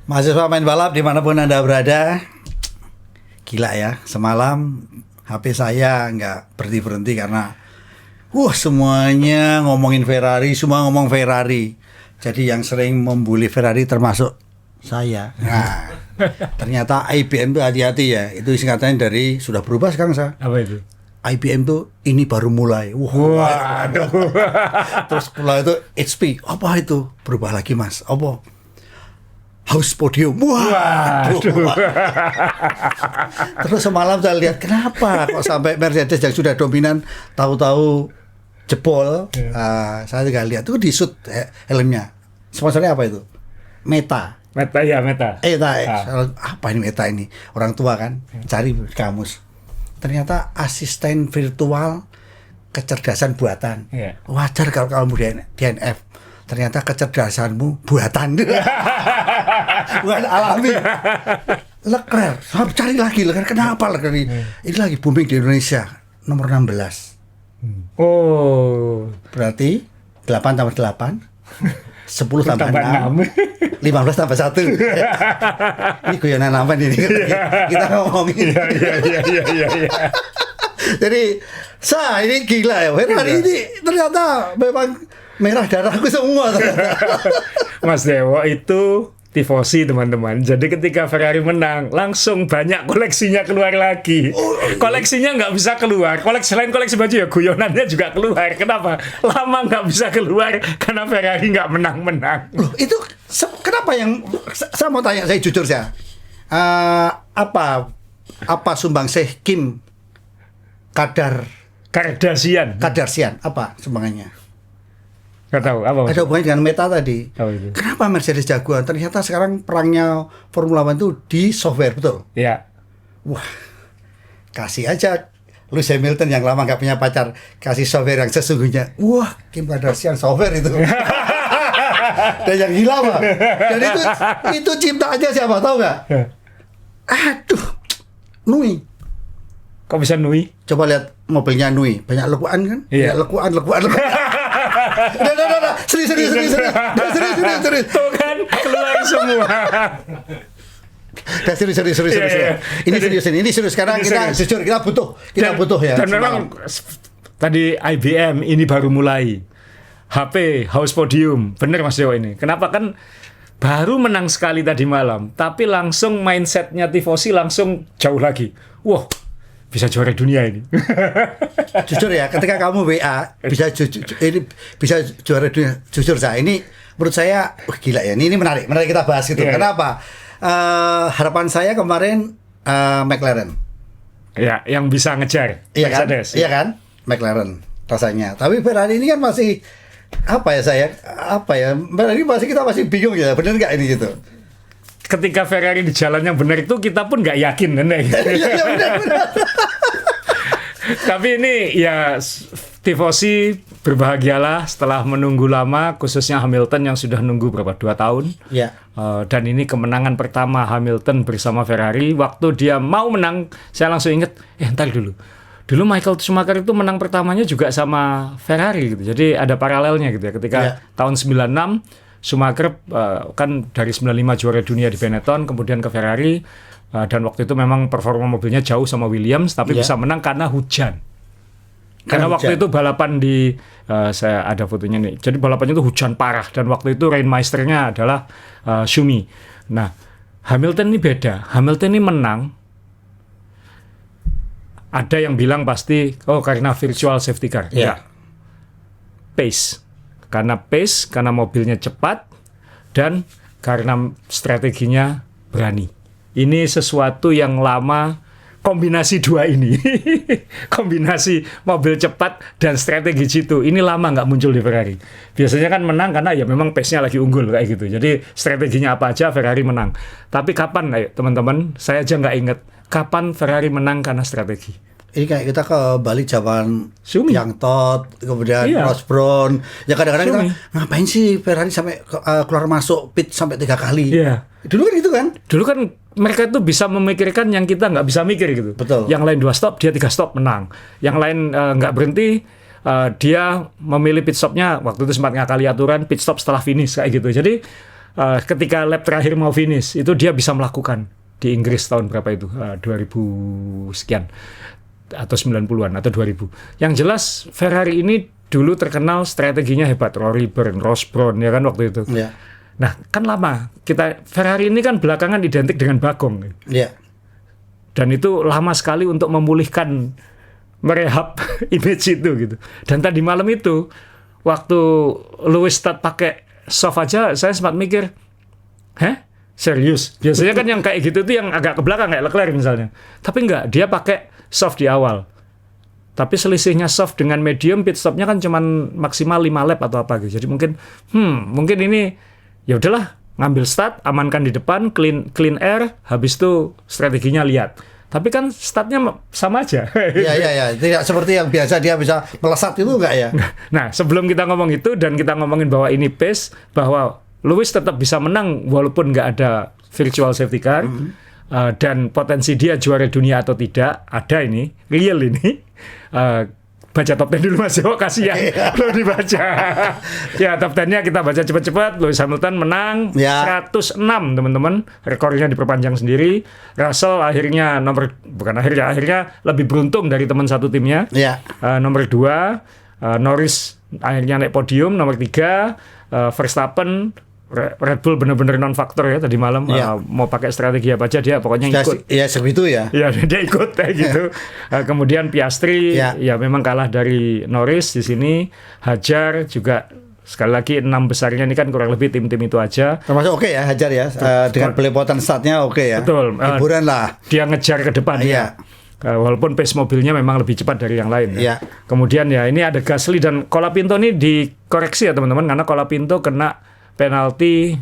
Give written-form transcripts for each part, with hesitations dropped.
Mahasiswa main balap dimanapun Anda berada. Gila ya, semalam HP saya nggak berhenti-berhenti karena semuanya ngomongin Ferrari, semua ngomong Ferrari. Jadi yang sering membuli Ferrari termasuk saya. Nah, ternyata IBM itu hati-hati ya. Itu singkatannya dari, sudah berubah sekarang saya. Apa itu? IBM tuh ini baru mulai. Waduh. Terus pula itu HP. Apa itu? Berubah lagi mas. Apa? House Podium. Waduh. Terus semalam saya lihat kenapa kok sampai Mercedes yang sudah dominan tahu-tahu jebol. Saya juga lihat tuh di shoot helmnya. Sponsornya apa itu? Meta. Meta. Apa ini Meta ini? Orang tua kan cari kamus. Ternyata asisten virtual kecerdasan buatan. Wajar kalau kamu DNF. Ternyata kecerdasanmu buatan. Bukan alami. Leclerc, cari lagi Leclerc. Kenapa Leclerc ini lagi booming di Indonesia? Nomor 16. Oh. Berarti 8 tambah 8 10 tambah 6 15 tambah 1. Ini guyonan apa ini? Kita ngomongin. Iya. Jadi ini gila ya. Ferrari ini ternyata memang merah darahku semua ternyata. Mas Dewo itu tifosi teman-teman. Jadi ketika Ferrari menang, langsung banyak koleksinya keluar lagi. Koleksinya nggak bisa keluar. Selain koleksi baju ya guyonannya juga keluar. Kenapa? Lama nggak bisa keluar karena Ferrari nggak menang-menang. Loh, itu kenapa yang saya mau tanya, saya jujur saya. Apa sumbangsih Kim Kardashian apa sumbangannya? Nggak tahu apa maksudnya? Ada hubungannya dengan Meta tadi. Kenapa Mercedes jagoan? Ternyata sekarang perangnya Formula One itu di software, betul? Iya. Wah, kasih aja Lewis Hamilton yang lama nggak punya pacar, kasih software yang sesungguhnya. Wah, Kim Kardashian software itu. Dan yang gila mah. Dan itu ciptaannya siapa, tahu nggak? Aduh, Nui. Kok bisa Nui? Coba lihat mobilnya Nui, banyak lekuan kan? Iya. Lekuan. Udah. Serius. Tuh kan, keluar semua. Serius. Ini serius. Karena kita jujur, kita butuh ya. Dan memang tadi IBM ini baru mulai. HP, House Podium. Bener Mas Dewo ini. Kenapa kan baru menang sekali tadi malam, tapi langsung mindsetnya tifosi langsung jauh lagi. Wah, bisa juara dunia ini. Jujur ya, ketika kamu WA bisa juara dunia. Jujur saya, ini menurut saya gila ya. Ini menarik kita bahas gitu. Kenapa? Harapan saya kemarin McLaren. Ya, yang bisa ngejar Mercedes. Iya kan? McLaren rasanya. Tapi Ferrari ini kan masih Ferrari kita masih bingung ya. Benar nggak ini gitu? Ketika Ferrari di jalan yang benar itu kita pun nggak yakin kan ya. Iya benar. Tapi ini ya tifosi berbahagialah setelah menunggu lama, khususnya Hamilton yang sudah nunggu berapa 2 tahun. Iya. Dan ini kemenangan pertama Hamilton bersama Ferrari. Waktu dia mau menang, saya langsung ingat, ntar dulu. Dulu Michael Schumacher itu menang pertamanya juga sama Ferrari gitu. Jadi ada paralelnya gitu ya. Ketika tahun 96 Schumacher kan dari 95 juara dunia di Benetton, kemudian ke Ferrari, dan waktu itu memang performa mobilnya jauh sama Williams, tapi bisa menang karena hujan. Karena waktu itu balapan di saya ada fotonya nih. Jadi balapannya itu hujan parah dan waktu itu rainmeisternya adalah Schumi. Nah, Hamilton ini beda. Hamilton ini menang. Ada yang bilang pasti karena virtual safety car. Iya. Pace. Karena mobilnya cepat dan karena strateginya berani. Ini sesuatu yang lama, kombinasi dua ini. Kombinasi mobil cepat dan strategi jitu. Ini lama nggak muncul di Ferrari. Biasanya kan menang karena ya memang pace-nya lagi unggul kayak gitu. Jadi strateginya apa aja Ferrari menang. Tapi kapan, ayo teman-teman, saya aja nggak inget. Kapan Ferrari menang karena strategi? Ini kayak kita ke Bali zaman Schumi. Yang Todt, kemudian Ross Brown. Ya kadang-kadang kita ngapain sih Ferrari sampai keluar masuk pit sampai 3 kali. Iya. Dulu kan gitu kan? Dulu kan mereka itu bisa memikirkan yang kita nggak bisa mikir gitu. Betul. Yang lain 2 stop, dia 3 stop menang. Yang lain nggak berhenti, dia memilih pit stopnya. Waktu itu sempat ngakali aturan pit stop setelah finish kayak gitu. Jadi ketika lap terakhir mau finish itu dia bisa melakukan di Inggris tahun berapa itu 2000 sekian atau 90-an atau 2000. Yang jelas Ferrari ini dulu terkenal strateginya hebat, Rory Byrne, Ross Brown ya kan waktu itu. Yeah. Nah kan lama Ferrari ini kan belakangan identik dengan bagong. Yeah. Dan itu lama sekali untuk memulihkan merehab image itu gitu. Dan tadi malam itu waktu Lewis start pakai soft aja saya sempat mikir, serius? Biasanya kan yang kayak gitu tuh yang agak ke belakang kayak Leclerc misalnya. Tapi enggak, dia pakai soft di awal. Tapi selisihnya soft dengan medium pit stopnya kan cuma maksimal 5 lap atau apa gitu. Jadi mungkin ini ya udahlah, ngambil start, amankan di depan, clean air, habis itu strateginya lihat. Tapi kan startnya sama aja. Iya. Tidak seperti yang biasa dia bisa melesat itu enggak ya? Nah, sebelum kita ngomong itu dan kita ngomongin bahwa ini pace, bahwa Lewis tetap bisa menang walaupun nggak ada virtual safety car, dan potensi dia juara dunia atau tidak ada ini, real ini. Baca top 10 dulu Mas, kasih ya, belum dibaca. Ya top 10-nya kita baca cepat-cepat. Lewis Hamilton menang 106 teman-teman, rekornya diperpanjang sendiri. Russell akhirnya akhirnya lebih beruntung dari teman satu timnya. Nomor 2, Norris akhirnya naik podium. Nomor 3, Verstappen. Red Bull benar-benar non-faktor ya tadi malam, mau pakai strategi apa aja dia pokoknya ikut. Ya segitu ya. Ya dia ikut kayak gitu. Kemudian Piastri ya memang kalah dari Norris di sini. Hajar juga sekali lagi 6 besarnya ini kan kurang lebih tim-tim itu aja. Termasuk oke ya Hajar ya, dengan belepotan startnya oke ya. Betul. Hiburan lah. Dia ngejar ke depan ya. Walaupun pace mobilnya memang lebih cepat dari yang lain. Kemudian ya ini ada Gasly dan Colapinto ini dikoreksi ya teman-teman, karena Colapinto kena penalti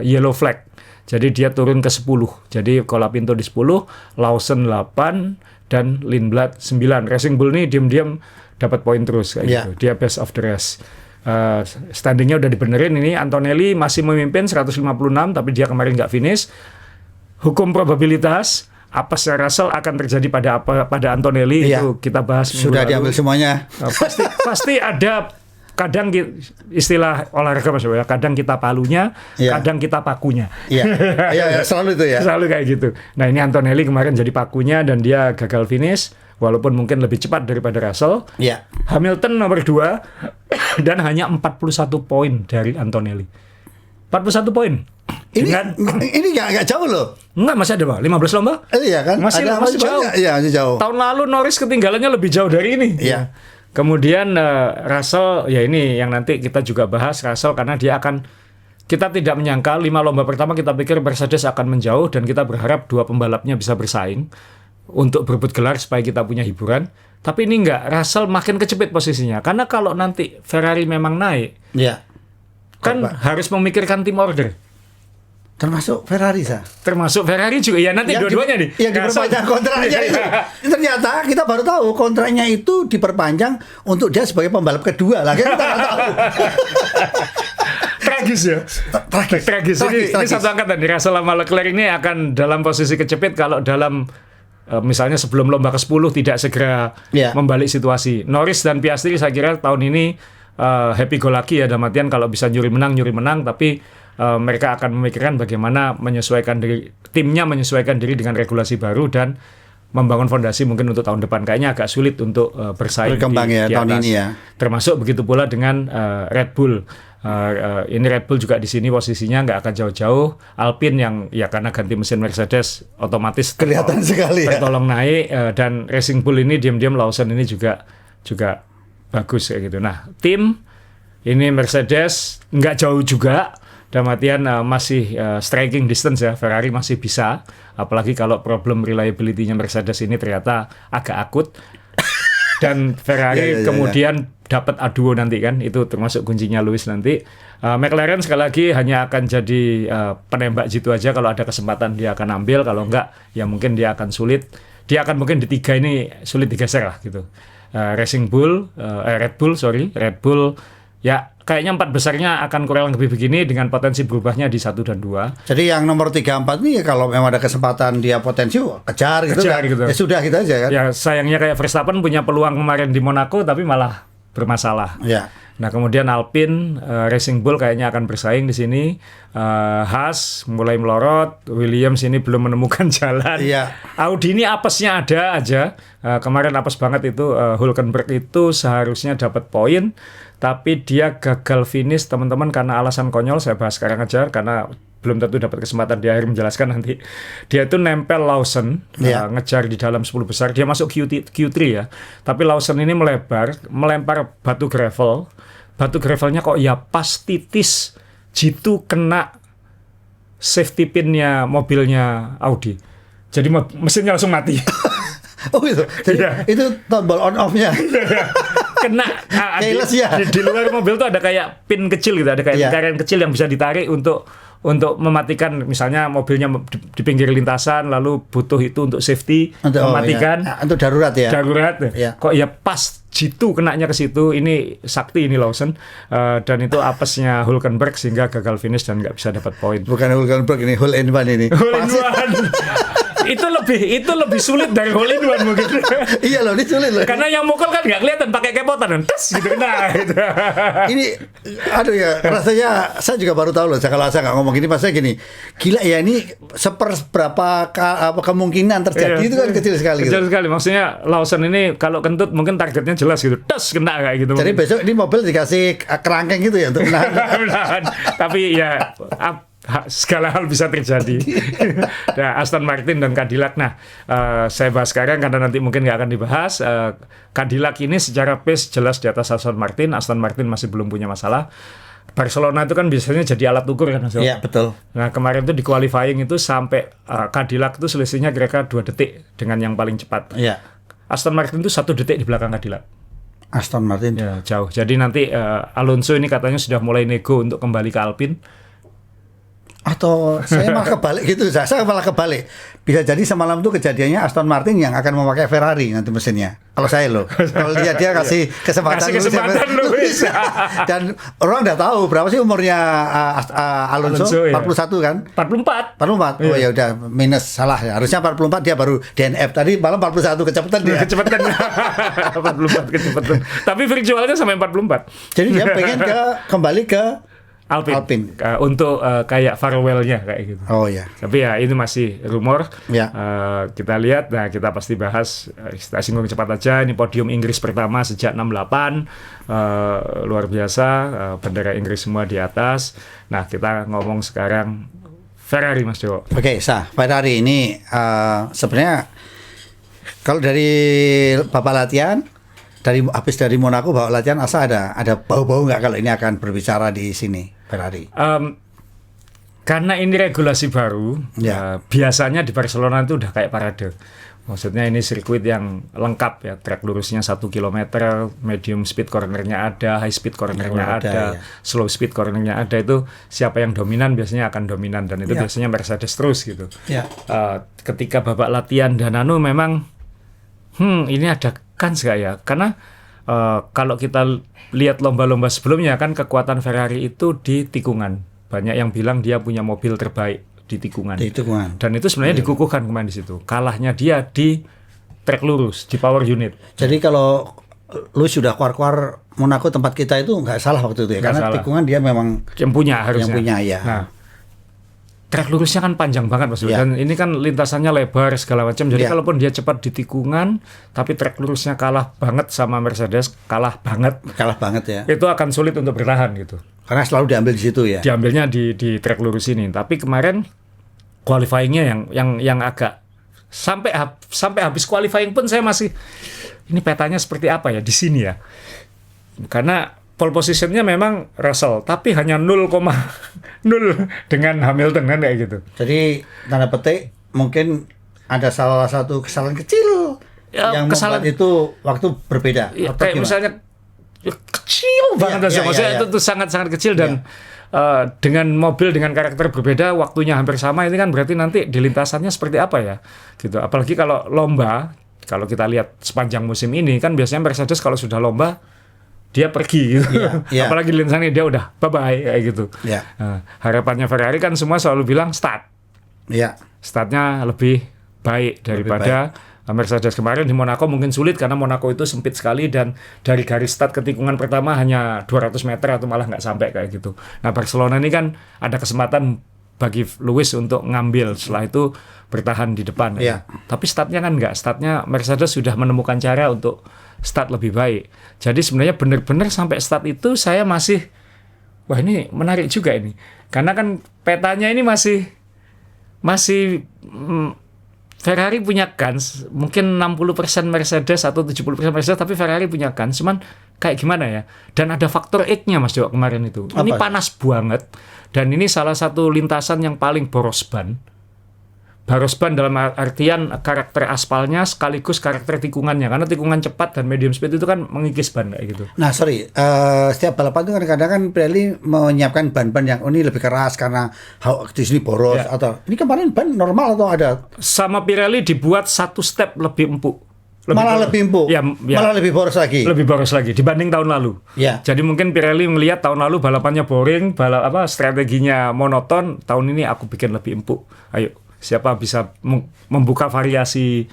yellow flag. Jadi dia turun ke 10. Jadi Colapinto di 10, Lawson 8 dan Lindblad 9. Racing Bull ini diam-diam dapat poin terus kayak gitu. Dia best of the rest. Standingnya udah dibenerin ini. Antonelli masih memimpin 156 tapi dia kemarin nggak finish. Hukum probabilitas apa secara Russell akan terjadi pada Antonelli itu kita bahas sudah diambil semuanya. Pasti ada. Kadang istilah olahraga Mas ya, kadang kita palunya, kadang kita pakunya. Iya, selalu itu ya. Selalu kayak gitu. Nah ini Antonelli kemarin jadi pakunya dan dia gagal finish, walaupun mungkin lebih cepat daripada Russell. Hamilton nomor 2 dan hanya 41 poin dari Antonelli. 41 poin. Ini nggak jauh loh. Enggak, masih ada 15 lomba. Iya kan? Masih jauh. Iya, masih jauh. Tahun lalu Norris ketinggalannya lebih jauh dari ini. Kemudian Russell, ya ini yang nanti kita juga bahas Russell, karena dia kita tidak menyangka 5 lomba pertama kita pikir Mercedes akan menjauh dan kita berharap 2 pembalapnya bisa bersaing untuk berebut gelar supaya kita punya hiburan. Tapi ini enggak, Russell makin kecepit posisinya, karena kalau nanti Ferrari memang naik, kan harus memikirkan tim order. Termasuk Ferrari Termasuk Ferrari juga ya, nanti dua-duanya nih. Yang diperpanjang kontraknya itu. Ternyata kita baru tahu kontraknya itu diperpanjang untuk dia sebagai pembalap kedua lah. Kita nggak tahu. Tragis ya. Tragis. Ini satu angkatan nih. Russell sama Leclerc ini akan dalam posisi kecepit kalau dalam misalnya sebelum lomba ke-10 tidak segera membalik situasi. Norris dan Piastri saya kira tahun ini happy go lucky ya, dalam artian kalau bisa nyuri menang, tapi mereka akan memikirkan bagaimana timnya menyesuaikan diri dengan regulasi baru dan membangun fondasi mungkin untuk tahun depan. Kayaknya agak sulit untuk bersaing berkembang di tahun atas. Ini ya. Termasuk begitu pula dengan Red Bull. Ini Red Bull juga di sini posisinya nggak akan jauh-jauh. Alpine yang ya karena ganti mesin Mercedes otomatis kelihatan sekali tertolong naik, dan Racing Bull ini diam-diam Lawson ini juga bagus kayak gitu. Nah tim ini Mercedes nggak jauh juga. Dalam artian masih striking distance ya, Ferrari masih bisa, apalagi kalau problem reliability-nya Mercedes ini ternyata agak akut. Dan Ferrari kemudian dapat A2 nanti kan, itu termasuk kuncinya Lewis nanti. McLaren sekali lagi hanya akan jadi penembak jitu aja, kalau ada kesempatan dia akan ambil, kalau enggak ya mungkin dia akan sulit. Dia akan mungkin di 3 ini sulit digeser lah gitu. Red Bull ya kayaknya 4 besarnya akan kurang lebih begini dengan potensi berubahnya di 1 dan 2. Jadi yang nomor 3, 4 nih kalau memang ada kesempatan dia potensi kejar gitu. Gitu. Ya sudah gitu aja kan. Ya sayangnya kayak Verstappen punya peluang kemarin di Monaco tapi malah bermasalah. Ya. Nah kemudian Alpine, Racing Bull kayaknya akan bersaing di sini. Haas mulai melorot, Williams ini belum menemukan jalan. Iya. Audi ini apesnya ada aja. Kemarin apes banget itu, Hülkenberg itu seharusnya dapat poin, tapi dia gagal finish teman-teman karena alasan konyol. Saya bahas sekarang aja karena belum tentu dapat kesempatan di akhir menjelaskan nanti. Dia itu nempel Lawson, ngejar di dalam 10 besar. Dia masuk Q3 ya. Tapi Lawson ini melempar batu gravel. Batu gravelnya kok ya pas titis jitu kena safety pinnya mobilnya Audi. Jadi mesinnya langsung mati. Oh gitu. Jadi itu tombol on off-nya. Kena di luar mobil tuh ada kayak pin kecil gitu, ada kayak karet kecil yang bisa ditarik untuk mematikan, misalnya mobilnya di pinggir lintasan lalu butuh itu untuk safety, mematikan. Untuk darurat ya. Darurat. Ya. Kok ya pas jitu kenanya ke situ, ini sakti ini Lawson, dan itu apesnya Hülkenberg sehingga gagal finish dan nggak bisa dapat poin. Bukan Hülkenberg ini, hole in one ini. Hole in one. itu lebih sulit dari hole in one mungkin. Iya loh, ini sulit loh. Karena yang mukul kan nggak kelihatan, pakai kepotan dan tes gitu. Nah, gitu. Ini aduh ya, rasanya saya juga baru tahu loh. Kalau saya nggak ngomong gini, pas saya gini, gila ya, ini seberapa kemungkinan terjadi itu kan kecil sekali. Kecil sekali. Maksudnya Lawson ini kalau kentut mungkin targetnya jelas gitu, tes kena kayak gitu. Jadi besok ini mobil dikasih kerangkeng gitu ya untuk menahan. Tapi ya segala hal bisa terjadi. Nah, Aston Martin dan Cadillac. Nah, saya bahas sekarang karena nanti mungkin nggak akan dibahas. Cadillac ini secara pace jelas di atas Aston Martin. Aston Martin masih belum punya masalah. Barcelona itu kan biasanya jadi alat ukur kan, Mas. Iya, betul. Nah, kemarin itu di qualifying itu sampai Cadillac itu selisihnya kira-kira 2 detik dengan yang paling cepat. Iya. Aston Martin itu 1 detik di belakang Cadillac. Aston Martin ya, jauh. Jadi nanti Alonso ini katanya sudah mulai nego untuk kembali ke Alpine. Atau saya malah kebalik gitu, saya malah kebalik. Bisa jadi semalam itu kejadiannya Aston Martin yang akan memakai Ferrari nanti mesinnya. Kalau saya loh, kalau dia kasih kesempatan Lewis. Dan orang udah tahu berapa sih umurnya Alonso 41 kan? 44. Oh ya udah minus, salah ya. Harusnya 44, dia baru DNF tadi malam 41, kecepatan dia. Kecepatan. 44 kecepatan. Tapi virtualnya sampai 44. Jadi dia pengen kembali ke Alpine. Untuk kayak farewell-nya kayak gitu. Oh ya. Tapi ya ini masih rumor. Ya. Kita lihat, nah kita pasti bahas. Kita singgung cepat aja. Ini podium Inggris pertama sejak 68. Luar biasa. Bendera Inggris semua di atas. Nah kita ngomong sekarang Ferrari, Mas Dewo. Oke, Ferrari ini sebenarnya kalau dari Bapak latihan, habis dari Monaco bawa latihan, asa ada bau-bau nggak kalau ini akan berbicara di sini Ferrari? Karena ini regulasi baru, biasanya di Barcelona itu udah kayak parade. Maksudnya ini sirkuit yang lengkap ya, track lurusnya 1 km, medium speed cornernya ada, high speed cornernya ada, slow speed cornernya ada. Itu siapa yang dominan biasanya akan dominan, dan itu biasanya Mercedes terus gitu. Ketika babak latihan dan memang ini ada kans gak ya? Karena kalau kita lihat lomba-lomba sebelumnya kan kekuatan Ferrari itu di tikungan. Banyak yang bilang dia punya mobil terbaik di tikungan. Dan itu sebenarnya dikukuhkan kemarin di situ. Kalahnya dia di trek lurus, di power unit. Jadi kalau lu sudah keluar Monaco tempat kita itu nggak salah waktu itu ya, karena salah. Tikungan dia memang yang punya harusnya. Yang punya ya. Nah, trek lurusnya kan panjang banget Mas, dan ini kan lintasannya lebar segala macam. Jadi kalaupun dia cepat di tikungan, tapi trek lurusnya kalah banget sama Mercedes, kalah banget ya. Itu akan sulit untuk bertahan gitu. Karena selalu diambil di situ ya. Diambilnya di trek lurus ini. Tapi kemarin qualifying-nya yang agak sampai habis qualifying pun saya masih, ini petanya seperti apa ya di sini ya. Karena pole positionnya memang Russell, tapi hanya 0,0 dengan Hamilton kan kayak gitu. Jadi tanda petik mungkin ada salah satu kesalahan kecil yang membuat itu waktu berbeda. Ya, kayak misalnya kecil banget maksudnya itu sangat-sangat kecil dan dengan mobil dengan karakter berbeda, waktunya hampir sama, ini kan berarti nanti di lintasannya seperti apa ya gitu. Apalagi kalau lomba, kalau kita lihat sepanjang musim ini kan biasanya Mercedes kalau sudah lomba dia pergi gitu. Apalagi lintasannya dia udah bye-bye kayak gitu. Harapannya Ferrari kan semua selalu bilang startnya lebih baik daripada Mercedes kemarin di Monaco mungkin sulit karena Monaco itu sempit sekali dan dari garis start ke tikungan pertama hanya 200 meter atau malah nggak sampai kayak gitu. Nah Barcelona ini kan ada kesempatan bagi Lewis untuk ngambil, setelah itu bertahan di depan. Yeah. Tapi startnya kan nggak, startnya Mercedes sudah menemukan cara untuk start lebih baik. Jadi sebenarnya benar-benar sampai start itu saya masih, wah ini menarik juga ini. Karena kan petanya ini masih Ferrari punya kans, mungkin 60% Mercedes atau 70% Mercedes, tapi Ferrari punya kans. Cuman kayak gimana ya? Dan ada faktor X-nya Mas Jo kemarin itu. Ini panas banget. Dan ini salah satu lintasan yang paling boros ban. Boros ban dalam artian karakter aspalnya sekaligus karakter tikungannya. Karena tikungan cepat dan medium speed itu kan mengikis ban kayak gitu. Nah setiap balapan itu kadang-kadang kan Pirelli menyiapkan ban-ban yang ini lebih keras karena di sini boros atau ini kemarin ban normal atau ada? Sama Pirelli dibuat satu step lebih empuk. Lebih empuk? Ya. Malah lebih boros lagi? Lebih boros lagi dibanding tahun lalu. Ya. Jadi mungkin Pirelli melihat tahun lalu balapannya boring, strateginya monoton, tahun ini aku bikin lebih empuk. Ayo. Siapa bisa membuka variasi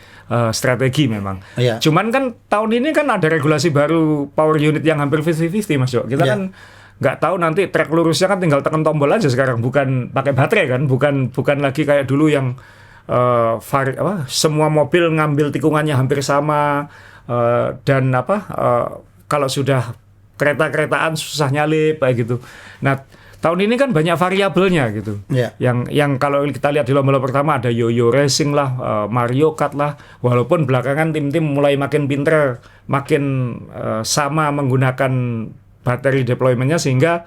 strategi memang. Yeah. Cuman kan tahun ini kan ada regulasi baru power unit yang hampir 50-50 Mas Jo. Kita kan nggak tahu nanti track lurusnya kan tinggal tekan tombol aja sekarang, bukan pakai baterai kan, bukan lagi kayak dulu yang semua mobil ngambil tikungannya hampir sama dan kalau sudah kereta-keretaan susah nyalip kayak gitu. Nah tahun ini kan banyak variabelnya gitu. Yeah. Yang kalau kita lihat di lomba pertama ada Yo-Yo Racing lah, Mario Kart lah. Walaupun belakangan tim-tim mulai makin pinter, makin sama menggunakan bateri deployment-nya sehingga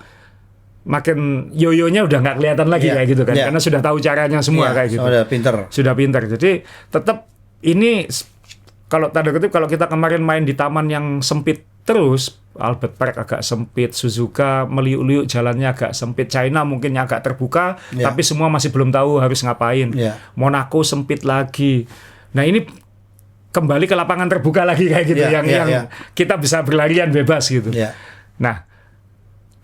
makin yo-yonya udah nggak kelihatan lagi kayak gitu kan. Karena sudah tahu caranya semua kayak gitu. Sudah pinter. Jadi tetap ini kalau tanda kutip kalau kita kemarin main di taman yang sempit terus, Albert Park agak sempit, Suzuka meliuk-liuk jalannya agak sempit, China mungkin agak terbuka, tapi semua masih belum tahu harus ngapain. Monaco sempit lagi. Nah ini kembali ke lapangan terbuka lagi kayak gitu, yang kita bisa berlarian bebas gitu. Nah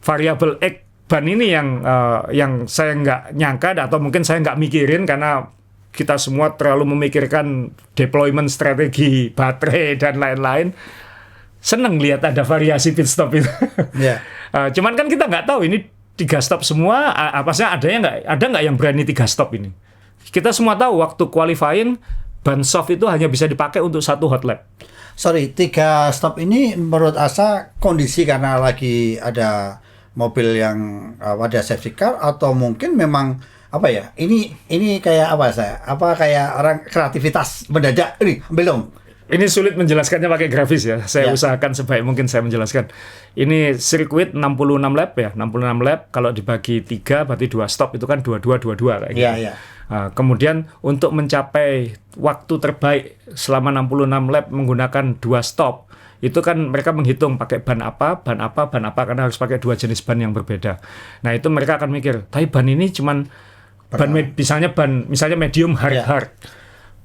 variabel X ban ini yang saya nggak nyangka atau mungkin saya nggak mikirin karena kita semua terlalu memikirkan deployment strategi baterai dan lain-lain. Seneng lihat ada variasi pit stop itu. Cuman kan kita nggak tahu ini 3 stop semua. Apa sih ada nggak yang berani 3 stop ini? Kita semua tahu waktu qualifying ban soft itu hanya bisa dipakai untuk 1 hot lap. Sorry, 3 stop ini menurut Asa kondisi karena lagi ada mobil yang ada safety car atau mungkin memang apa ya? Ini kayak apa kayak orang kreativitas mendadak ini belum. Ini sulit menjelaskannya pakai grafis ya. Saya usahakan sebaik mungkin saya menjelaskan. Ini sirkuit 66 lap ya. 66 lap kalau dibagi 3 berarti 2 stop itu kan 22 kayak gitu. Kemudian untuk mencapai waktu terbaik selama 66 lap menggunakan 2 stop, itu kan mereka menghitung pakai ban apa karena harus pakai 2 jenis ban yang berbeda. Nah, itu mereka akan mikir, tapi ban ini cuman misalnya medium hard.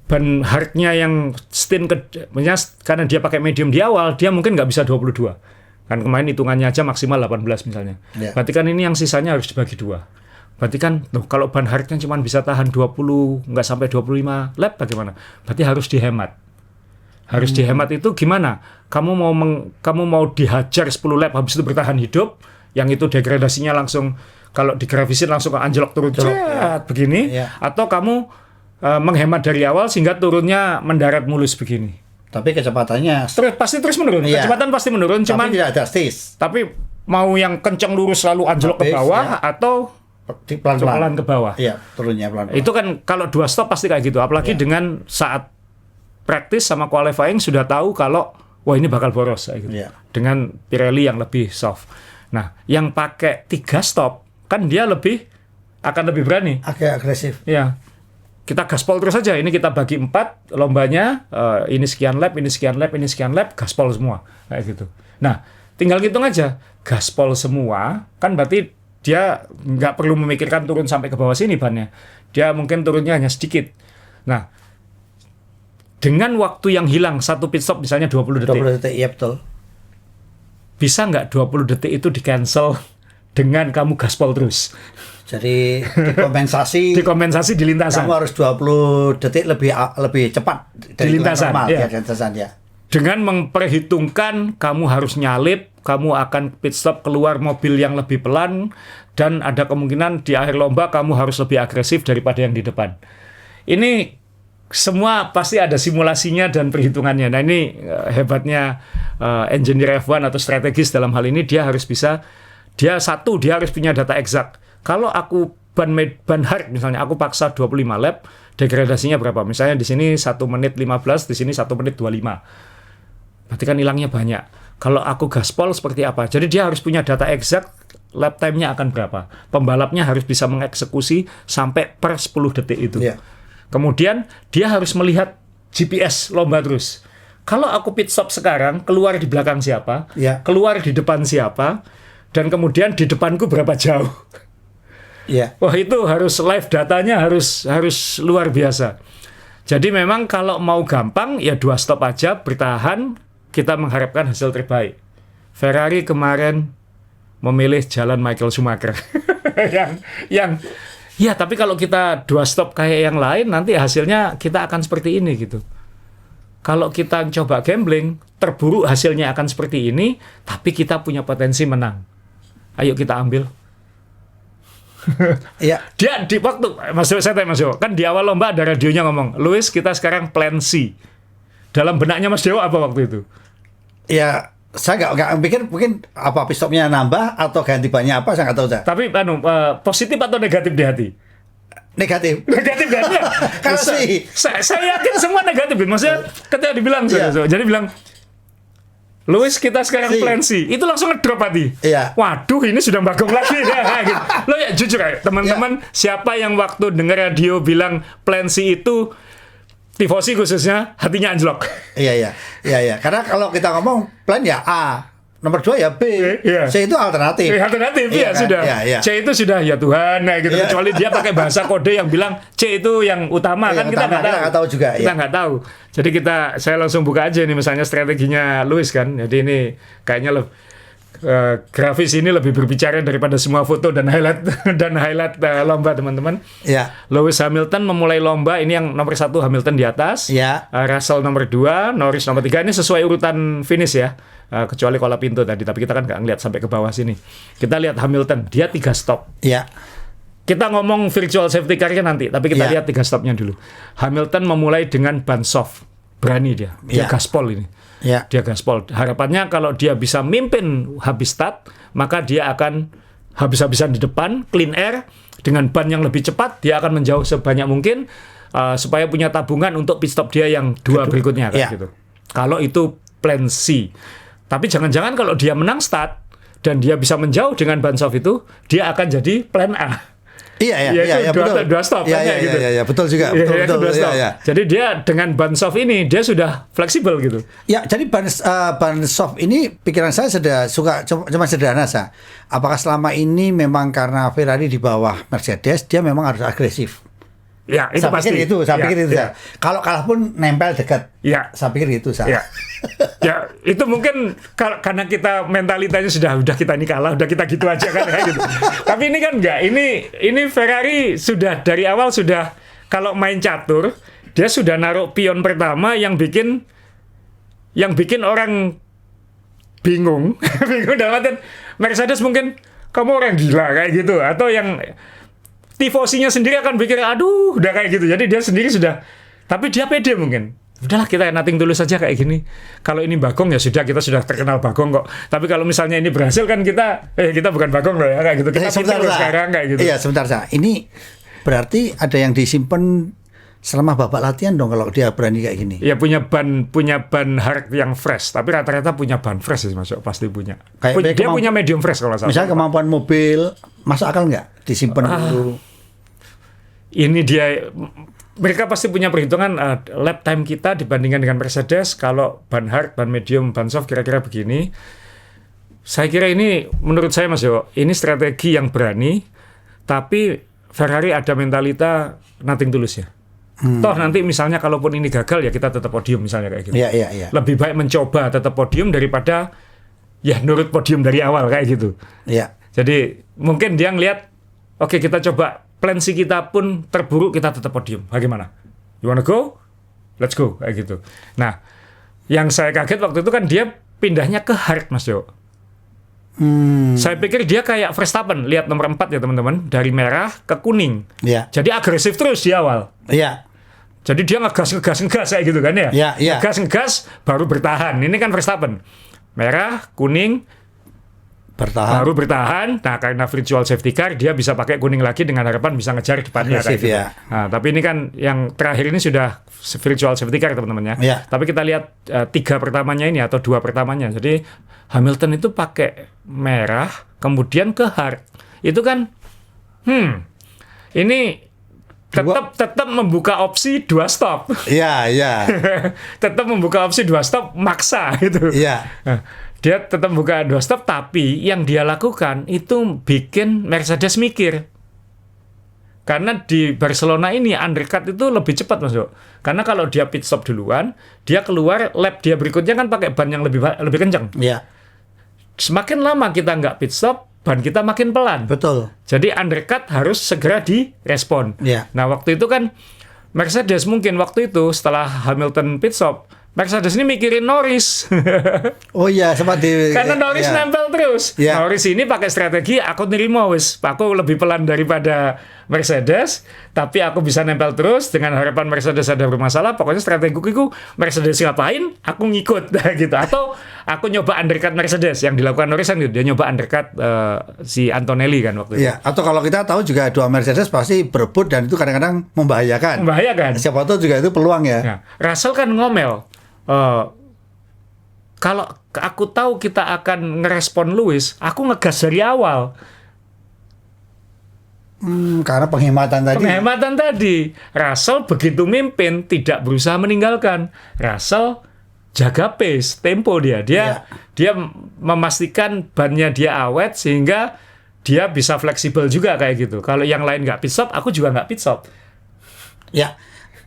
Ban hardnya yang stint karena dia pakai medium di awal, dia mungkin nggak bisa 22. Kan kemarin hitungannya aja maksimal 18 misalnya. Berarti kan ini yang sisanya harus dibagi 2. Berarti kan kalau ban hardnya cuma bisa tahan 20, nggak sampai 25 lap bagaimana? Berarti harus dihemat. Harus dihemat itu gimana? Kamu mau dihajar 10 lap habis itu bertahan hidup, yang itu degradasinya langsung kalau digrafisin langsung anjlok turun begini, atau kamu menghemat dari awal sehingga turunnya mendarat mulus begini. Tapi kecepatannya pasti terus menurun. Kecepatan pasti menurun, cuman tidak drastis. Tapi mau yang kencang lurus lalu anjlok ke bawah atau pelan-pelan ke bawah. Iya, turunnya pelan-pelan. Itu kan kalau 2 stop pasti kayak gitu. Apalagi dengan saat praktis sama qualifying sudah tahu kalau wah ini bakal boros kayak gitu. Dengan Pirelli yang lebih soft. Nah, yang pakai 3 stop kan dia akan lebih berani. Agak agresif. Iya. Kita gaspol terus saja. Ini kita bagi 4 lombanya. Ini sekian lap, ini sekian lap, ini sekian lap, gaspol semua kayak gitu. Nah, tinggal hitung aja. Gaspol semua kan berarti dia nggak perlu memikirkan turun sampai ke bawah sini bannya. Dia mungkin turunnya hanya sedikit. Nah, dengan waktu yang hilang 1 pit stop misalnya 20 detik. 20 detik, iya betul. Bisa nggak 20 detik itu di cancel dengan kamu gaspol terus. Jadi dikompensasi di lintasan. Kamu harus 20 detik lebih cepat dari lintasan, normal, ya. Di lintasan ya. Dengan memperhitungkan kamu harus nyalip, kamu akan pit stop keluar mobil yang lebih pelan, dan ada kemungkinan di akhir lomba kamu harus lebih agresif daripada yang di depan. Ini semua pasti ada simulasinya dan perhitungannya. Nah ini hebatnya engineer F1 atau strategis dalam hal ini, dia harus punya data eksak. Kalau aku ban hard misalnya, aku paksa 25 lap, degradasinya berapa? Misalnya di sini 1 menit 15, di sini 1 menit 25. Berarti kan hilangnya banyak. Kalau aku gaspol seperti apa? Jadi dia harus punya data eksak, lap time-nya akan berapa. Pembalapnya harus bisa mengeksekusi sampai per 10 detik itu. Yeah. Kemudian dia harus melihat GPS lomba terus. Kalau aku pit stop sekarang, keluar di belakang siapa, keluar di depan siapa, dan kemudian di depanku berapa jauh. Wah itu harus live datanya harus luar biasa. Jadi memang kalau mau gampang ya 2 stop aja, bertahan, kita mengharapkan hasil terbaik. Ferrari kemarin memilih jalan Michael Schumacher. yang ya, tapi kalau kita 2 stop kayak yang lain, nanti hasilnya kita akan seperti ini gitu. Kalau kita coba gambling, terburuk hasilnya akan seperti ini, tapi kita punya potensi menang. Ayo kita ambil. Iya. Dia di waktu, saya tanya Mas Dewo, kan di awal lomba ada radionya ngomong, Lewis kita sekarang plan C. Dalam benaknya Mas Dewo apa waktu itu? Ya, saya nggak pikir mungkin apa pit stopnya nambah atau ganti bannya apa, saya nggak tahu. Tapi positif atau negatif di hati? Negatif kan ya? Kasih. Saya yakin semua negatif. Maksudnya ketika dibilang, jadi bilang, Lewis kita sekarang plan C, itu langsung ngedrop hati. Waduh ini sudah bagong lagi. Gitu. Lo ya jujur ya teman-teman, siapa yang waktu dengar radio bilang plan C itu, tifosi khususnya, hatinya anjlok. Iya. Karena kalau kita ngomong plan ya A, nomor 2 ya B, C itu alternatif. Alternatif ya kan? Sudah. C itu sudah ya Tuhan, gitu. Kecuali dia pakai bahasa kode yang bilang C itu yang utama, kan kita nggak tahu juga. Kita nggak tahu. Jadi saya langsung buka aja nih misalnya strateginya Lewis kan. Jadi ini kayaknya grafis ini lebih berbicara daripada semua foto dan highlight lomba teman-teman. Lewis Hamilton memulai lomba ini yang nomor 1 Hamilton di atas, Russell nomor 2, Norris nomor 3. Ini sesuai urutan finish ya, kecuali kola pintu tadi. Tapi kita kan nggak ngeliat sampai ke bawah sini. Kita lihat Hamilton, dia 3 stop. Kita ngomong virtual safety car-nya nanti, tapi kita lihat 3 stopnya dulu. Hamilton memulai dengan ban soft, berani dia gaspol ini. Dia gaspol. Harapannya kalau dia bisa mimpin habis start, maka dia akan habis-habisan di depan, clean air, dengan ban yang lebih cepat, dia akan menjauh sebanyak mungkin, supaya punya tabungan untuk pit stop dia yang 2 berikutnya kan, gitu. Kalau itu plan C. Tapi jangan-jangan kalau dia menang start dan dia bisa menjauh dengan ban soft itu, dia akan jadi plan A. Iya, betul. 2 stop kan gitu. Iya, betul juga. Betul. Jadi dia dengan ban soft ini dia sudah fleksibel gitu. Ya, jadi ban soft ini pikiran saya cuma sederhana saja. Apakah selama ini memang karena Ferrari di bawah Mercedes, dia memang harus agresif? Ya, itu pasti. Saya pikir itu. Kalau kalah pun nempel dekat. Saya pikir itu saya. Ya, itu mungkin karena kita mentalitasnya udah kita ini kalah, udah kita gitu aja kan kayak gitu. Tapi ini kan enggak. Ini Ferrari sudah dari awal sudah, kalau main catur, dia sudah naruh pion pertama yang bikin orang bingung. Bingung dalam artian Mercedes mungkin kamu orang gila kayak gitu, atau yang tifosinya sendiri akan pikir aduh udah kayak gitu. Jadi dia sendiri sudah, tapi dia pede mungkin. Udahlah kita nating tulus saja kayak gini. Kalau ini Bagong ya sudah, kita sudah terkenal Bagong kok. Tapi kalau misalnya ini berhasil kan kita bukan Bagong loh ya kayak gitu. Kita sekarang kayak gitu. Iya, sebentar Sa. Ini berarti ada yang disimpan selama babak latihan dong kalau dia berani kayak gini. Ya punya ban hard yang fresh, tapi rata-rata punya ban fresh sih masuk, pasti punya. Dia punya medium fresh kalau salah. Misalnya kemampuan mobil, masuk akal nggak disimpan dulu? Ini dia, mereka pasti punya perhitungan lap time kita dibandingkan dengan Mercedes. Kalau ban hard, ban medium, ban soft kira-kira begini. Saya kira ini menurut saya Mas Yo, ini strategi yang berani, tapi Ferrari ada mentalita nothing tulus ya. Toh nanti misalnya kalaupun ini gagal ya kita tetap podium misalnya kayak gitu. Iya. Lebih baik mencoba tetap podium daripada ya nurut podium dari awal kayak gitu. Iya. Jadi mungkin dia ngelihat, oke, kita coba plan C kita pun terburuk, kita tetap podium. Bagaimana? You wanna go? Let's go, kayak gitu. Nah, yang saya kaget waktu itu kan dia pindahnya ke hard, Mas Jo. Saya pikir dia kayak Verstappen, lihat nomor 4 ya teman-teman, dari merah ke kuning. Yeah. Jadi agresif terus di awal. Iya. Jadi dia ngegas kayak gitu kan ya. Yeah. Ngegas baru bertahan. Ini kan Verstappen. Merah, kuning, baru bertahan. Nah, karena virtual safety car dia bisa pakai kuning lagi dengan harapan bisa ngejar depannya kayak gitu. Ya. Nah, tapi ini kan yang terakhir ini sudah virtual safety car teman-teman ya. Ya. Tapi kita lihat 3 pertamanya ini atau 2 pertamanya. Jadi Hamilton itu pakai merah kemudian ke hard. Itu kan ini tetap membuka opsi 2 stop. Iya. Tetap membuka opsi 2 stop maksa gitu. Iya. Nah, dia tetap buka 2 stop, tapi yang dia lakukan itu bikin Mercedes mikir. Karena di Barcelona ini undercut itu lebih cepat, Mas Jo. Karena kalau dia pit stop duluan, dia keluar lap dia berikutnya kan pakai ban yang lebih kencang. Iya. Semakin lama kita nggak pit stop, ban kita makin pelan. Betul. Jadi undercut harus segera direspon. Iya. Nah, waktu itu kan Mercedes mungkin waktu itu setelah Hamilton pit stop, Mercedes ini mikirin Norris. Oh iya, sempat Karena Norris nempel terus. Yeah. Norris ini pakai strategi, aku nerima wis. Aku lebih pelan daripada Mercedes, tapi aku bisa nempel terus dengan harapan Mercedes ada bermasalah. Pokoknya strategiku Mercedes ngapain, aku ngikut gitu. Atau aku nyoba undercut Mercedes yang dilakukan Norris kan gitu. Dia nyoba undercut si Antonelli kan waktu itu. Iya, atau kalau kita tahu juga dua Mercedes pasti berebut dan itu kadang-kadang membahayakan. Siapa tahu juga itu peluang ya. Nah, Russell kan ngomel. Kalau aku tahu kita akan ngerespon Lewis, aku ngegas dari awal. Karena penghematan tadi. Russell begitu mimpin tidak berusaha meninggalkan. Russell jaga pace, tempo dia. Dia memastikan bannya dia awet sehingga dia bisa fleksibel juga kayak gitu. Kalau yang lain nggak pit stop, aku juga nggak pit stop. Ya,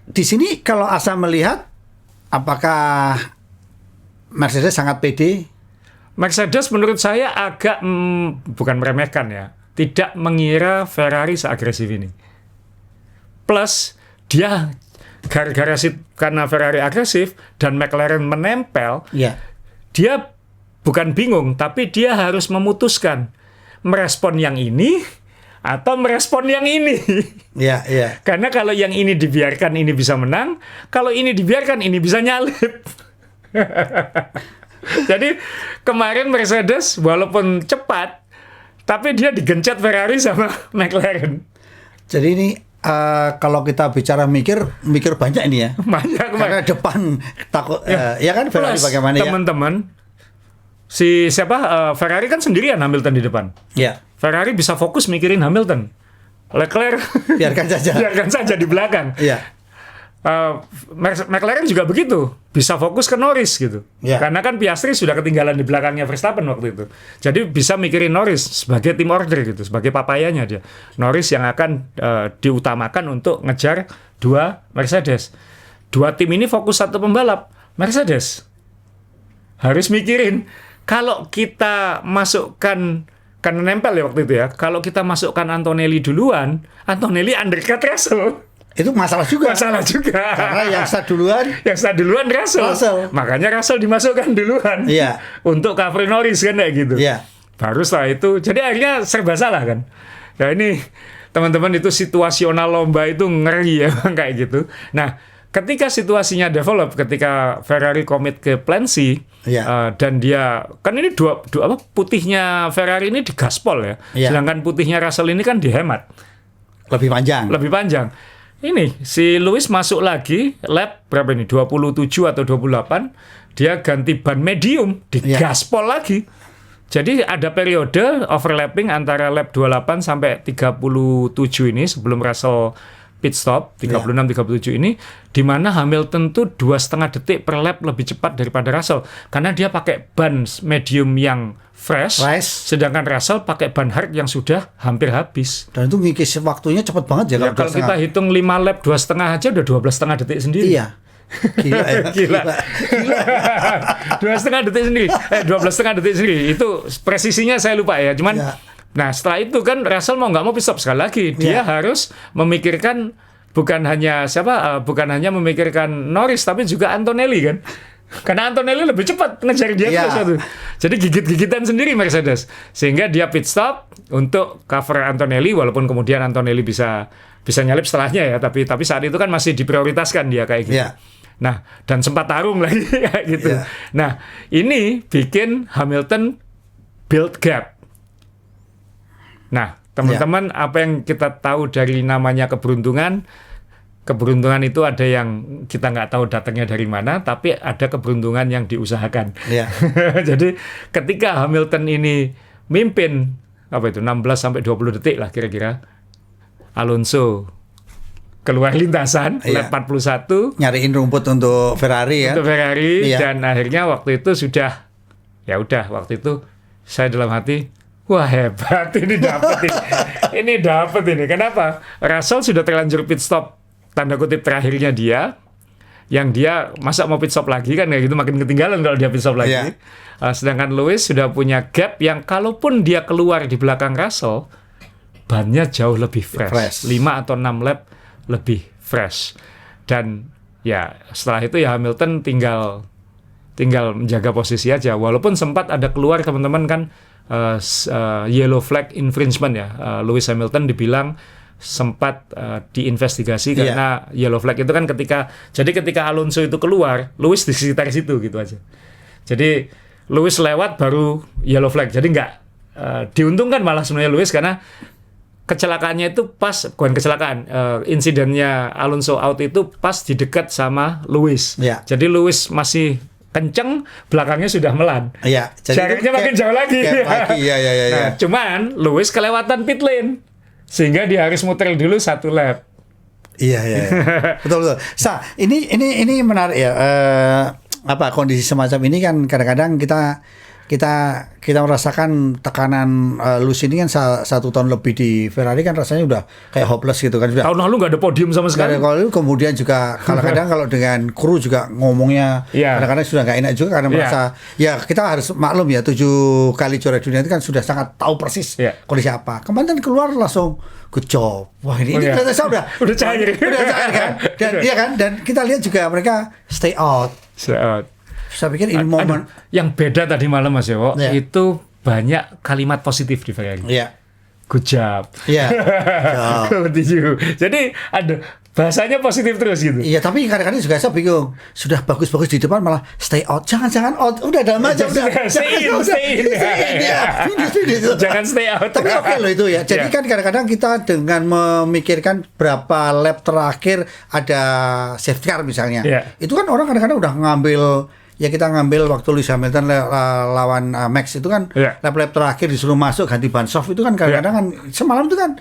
di sini kalau Asa melihat, apakah Mercedes sangat pede? Mercedes menurut saya agak bukan meremehkan ya, tidak mengira Ferrari seagresif ini. Plus dia karena Ferrari agresif dan McLaren menempel, dia bukan bingung, tapi dia harus memutuskan merespon yang ini atau merespon yang ini. Iya. Karena kalau yang ini dibiarkan ini bisa menang, kalau ini dibiarkan ini bisa nyalip. Jadi kemarin Mercedes walaupun cepat, tapi dia digencet Ferrari sama McLaren. Jadi ini kalau kita bicara mikir banyak ini ya. Banyak. Karena depan takut ya kan Ferrari bagaimana ya. Teman-teman, Ferrari kan sendirian Hamilton di depan. Iya. Ferrari bisa fokus mikirin Hamilton. Leclerc biarkan saja di belakang. Iya. McLaren juga begitu, bisa fokus ke Norris gitu. Karena kan Piastri sudah ketinggalan di belakangnya Verstappen waktu itu. Jadi bisa mikirin Norris sebagai tim order gitu, sebagai papayanya dia. Norris yang akan diutamakan untuk ngejar 2 Mercedes. 2 tim ini fokus satu pembalap. Mercedes harus mikirin kalau kita masukkan, karena nempel ya waktu itu ya, kalau kita masukkan Antonelli duluan, Antonelli undercut Russell. Itu masalah juga. Karena yang start duluan Russell. Makanya Russell dimasukkan duluan. Iya. Untuk cover Norris kan kayak gitu. Iya. Baru setelah itu, jadi akhirnya serba salah kan. Ya ini teman-teman, itu situasional lomba itu ngeri ya kayak gitu. Nah, ketika situasinya develop, ketika Ferrari komit ke plan C, dan dia kan ini dua putihnya Ferrari ini digaspol ya. Sedangkan putihnya Russell ini kan dihemat. Lebih panjang. Ini si Lewis masuk lagi lap berapa ini? 27 atau 28. Dia ganti ban medium, digaspol lagi. Jadi ada periode overlapping antara lap 28 sampai 37 ini sebelum Russell pit stop 36-37 ini, di mana Hamilton tuh 2,5 detik per lap lebih cepat daripada Russell karena dia pakai ban medium yang fresh, sedangkan Russell pakai ban hard yang sudah hampir habis. Dan itu ngikis waktunya cepat banget ya. Kalau kita hitung 5 lap 2,5 aja udah 12,5 detik sendiri. Iya. Gila. 12,5 detik sendiri. 12,5 detik sendiri. Itu presisinya saya lupa ya. Cuman Nah setelah itu kan Russell mau nggak mau pit stop sekali lagi. Dia harus memikirkan bukan hanya memikirkan Norris tapi juga Antonelli kan. Karena Antonelli lebih cepat ngejar dia terus. Jadi gigit-gigitan sendiri Mercedes. Sehingga dia pit stop untuk cover Antonelli, walaupun kemudian Antonelli bisa nyalip setelahnya ya, tapi saat itu kan masih diprioritaskan dia kayak gitu. Nah, dan sempat tarung lagi kayak gitu. Nah, ini bikin Hamilton build gap. Nah, teman-teman, apa yang kita tahu dari namanya keberuntungan itu ada yang kita nggak tahu datangnya dari mana, tapi ada keberuntungan yang diusahakan. Jadi ketika Hamilton ini mimpin 16 sampai 20 detik lah kira-kira, Alonso keluar lintasan lap 41, nyariin rumput untuk Ferrari dan akhirnya waktu itu sudah waktu itu saya dalam hati, wah hebat ini dapat ini dapat ini. Kenapa? Russell sudah terlanjur pit stop tanda kutip terakhirnya dia, yang dia masa mau pit stop lagi kan kayak gitu, makin ketinggalan kalau dia pit stop lagi. Sedangkan Lewis sudah punya gap yang kalaupun dia keluar di belakang Russell, bannya jauh lebih fresh. 5 atau 6 lap lebih fresh. Dan ya setelah itu ya Hamilton tinggal menjaga posisi aja, walaupun sempat ada keluar teman-teman kan yellow flag infringement ya. Lewis Hamilton dibilang sempat diinvestigasi karena yellow flag itu kan ketika Alonso itu keluar, Lewis di sekitar situ gitu aja. Jadi Lewis lewat baru yellow flag. Jadi nggak diuntungkan malah sebenarnya Lewis, karena kecelakaannya itu bukan kecelakaan, insidennya Alonso out itu pas di dekat sama Lewis. Jadi Lewis masih kenceng, belakangnya sudah melan. Jaraknya makin jauh lagi. Nah, cuman Lewis kelewatan pit lane, sehingga dia harus muter dulu 1 lap. Betul. Ini menarik ya. Kondisi semacam ini kan kadang-kadang kita merasakan tekanan. Lewis ini kan 1 tahun lebih di Ferrari kan rasanya udah kayak hopeless gitu kan. Tahun lalu nggak ada podium sama sekali. Kemudian juga kadang-kadang kalau dengan kru juga ngomongnya kadang-kadang sudah nggak enak juga, karena merasa kita harus maklum ya, 7 kali juara dunia itu kan sudah sangat tahu persis kondisi apa. Kemarin kan keluar langsung good job. Wah ini ternyata udah cair kan. Dan kita lihat juga mereka stay out. Saya pikir ini momen yang beda tadi malam Mas Yowo, itu banyak kalimat positif di Ferrari. Good job. Jadi ada bahasanya positif terus gitu. Tapi kadang-kadang juga saya bingung. Sudah bagus-bagus di depan malah stay out. Jangan out. Udah dalam aja. Stay in. Jangan stay out. Tapi oke loh itu ya. Jadi kan kadang-kadang kita dengan memikirkan berapa lap terakhir ada safety car misalnya. Itu kan orang kadang-kadang udah ngambil. Ya kita ngambil waktu Lewis Hamilton lawan Max itu kan lap-lap terakhir disuruh masuk ganti ban soft, itu kan kadang-kadang kan semalam itu kan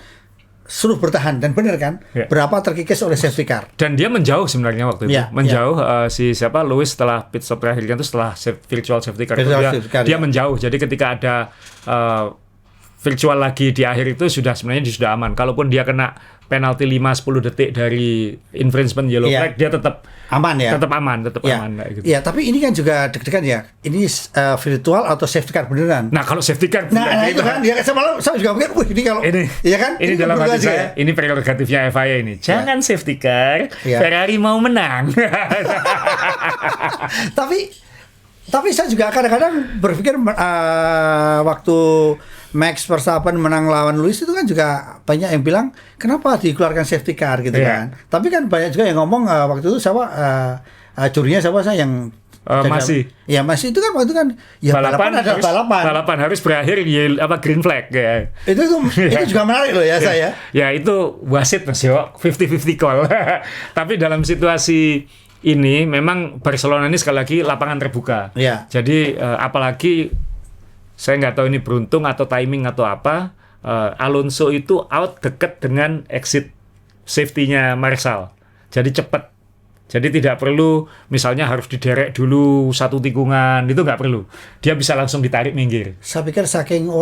suruh bertahan, dan benar kan berapa terkikis oleh safety car. Dan dia menjauh sebenarnya waktu itu. Lewis setelah pit stop terakhirnya itu setelah virtual safety car dia menjauh. Jadi ketika ada virtual lagi di akhir itu sudah aman. Kalaupun dia kena penalti 5-10 detik dari infringement yellow flag, dia tetap aman ya. Tetap aman gitu. Tapi ini kan juga deg-degan ya. Ini virtual atau safety car beneran. Nah, kalau safety car itu kan dia saya juga pikir, ini kalau ini dalam hati saya, ini prerogatifnya FIA ini. Jangan safety car, Ferrari mau menang. Tapi saya juga kadang-kadang berpikir waktu Max Verstappen menang lawan Lewis itu kan juga banyak yang bilang kenapa dikeluarkan safety car gitu kan. Tapi kan banyak juga yang ngomong waktu itu jurinya saya yang masih itu kan waktu itu kan balapan harus berakhir green flag ya. Itu juga menarik loh ya saya. Ya itu wasit Mas Yo, 50-50 call. Tapi dalam situasi ini memang Barcelona ini sekali lagi lapangan terbuka. Jadi apalagi saya nggak tahu ini beruntung atau timing atau apa, Alonso itu out dekat dengan exit safety-nya Marshall. Jadi cepat Jadi tidak perlu misalnya harus diderek dulu satu tikungan, itu nggak perlu. Dia bisa langsung ditarik minggir. Saya pikir saking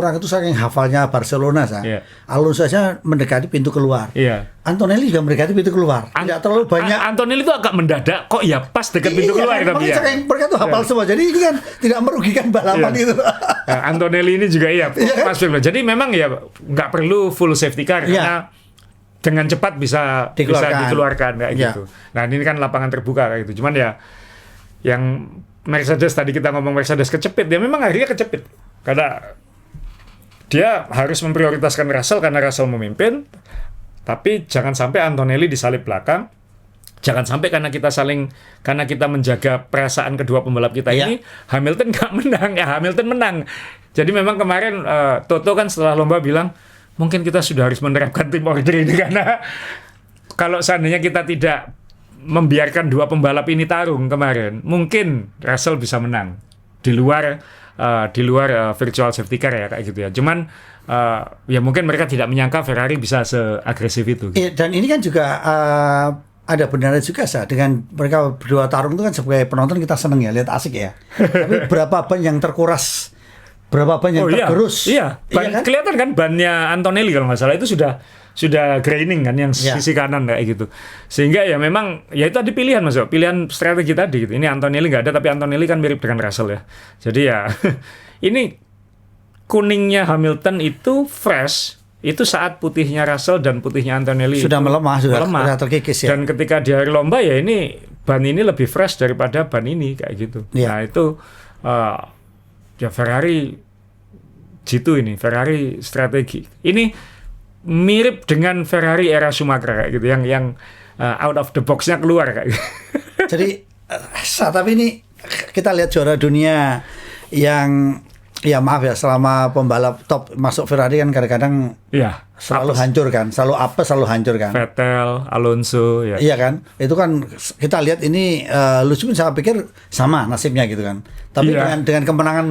hafalnya Barcelona, Alonso saja mendekati pintu keluar. Antonelli juga mendekati pintu keluar. Tidak terlalu banyak. Antonelli itu agak mendadak, kok ya pas dekat pintu keluar. Tapi saking mereka tuh hafal semua. Jadi ini kan tidak merugikan balapan itu. Antonelli ini juga pas. Jadi memang ya nggak perlu full safety car karena dengan cepat bisa dikeluarkan kayak gitu. Nah ini kan lapangan terbuka kayak gitu. Cuman ya yang Mercedes tadi kita ngomong Mercedes kecepit, dia memang akhirnya kecepit karena dia harus memprioritaskan Russell karena Russell memimpin. Tapi jangan sampai Antonelli disalip belakang. Jangan sampai karena kita menjaga perasaan kedua pembalap kita ini Hamilton nggak menang. Hamilton menang. Jadi memang kemarin Toto kan setelah lomba bilang, mungkin kita sudah harus menerapkan tim order ini karena kalau seandainya kita tidak membiarkan dua pembalap ini tarung kemarin, mungkin Russell bisa menang di luar virtual safety car ya kayak gitu ya. Cuman ya mungkin mereka tidak menyangka Ferrari bisa seagresif itu. Dan ini kan juga ada benarnya juga dengan mereka berdua tarung itu kan sebagai penonton kita seneng ya, lihat asik ya. Tapi berapa ban yang terkuras? Berapa ban yang tergerus? Iya. Kan? Kelihatan kan bannya Antonelli kalau nggak salah itu sudah graining kan yang sisi kanan kayak gitu. Sehingga ya memang ya itu tadi pilihan pilihan strategi tadi gitu. Ini Antonelli nggak ada tapi Antonelli kan mirip dengan Russell ya. Jadi ya ini kuningnya Hamilton itu fresh. Itu saat putihnya Russell dan putihnya Antonelli sudah melemah, sudah terkikis ya. Dan ketika di hari lomba ya ini ban ini lebih fresh daripada ban ini kayak gitu. Nah itu ya Ferrari Ferrari strategi. Ini mirip dengan Ferrari era Schumacher kayak gitu yang out of the box-nya keluar kayak gitu. Jadi tapi ini kita lihat juara dunia yang ya maaf ya selama pembalap top masuk Ferrari kan kadang-kadang selalu hancur kan, selalu hancur kan. Vettel, Alonso ya. Iya kan? Itu kan kita lihat ini lucu pun saya pikir sama nasibnya gitu kan. Tapi dengan kemenangan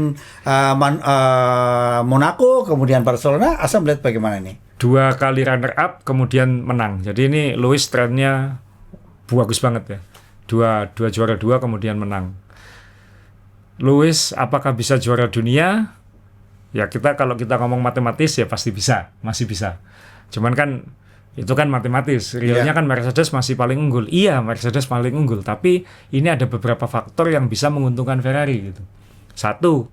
Monaco kemudian Barcelona, Asa melihat bagaimana ini? 2 kali runner up kemudian menang. Jadi ini Lewis trennya bagus banget ya. 2 juara 2 kemudian menang. Lewis apakah bisa juara dunia? Ya kalau kita ngomong matematis ya pasti bisa, masih bisa. Cuman kan itu kan matematis. Realnya kan Mercedes masih paling unggul. Iya, Mercedes paling unggul. Tapi ini ada beberapa faktor yang bisa menguntungkan Ferrari gitu. Satu,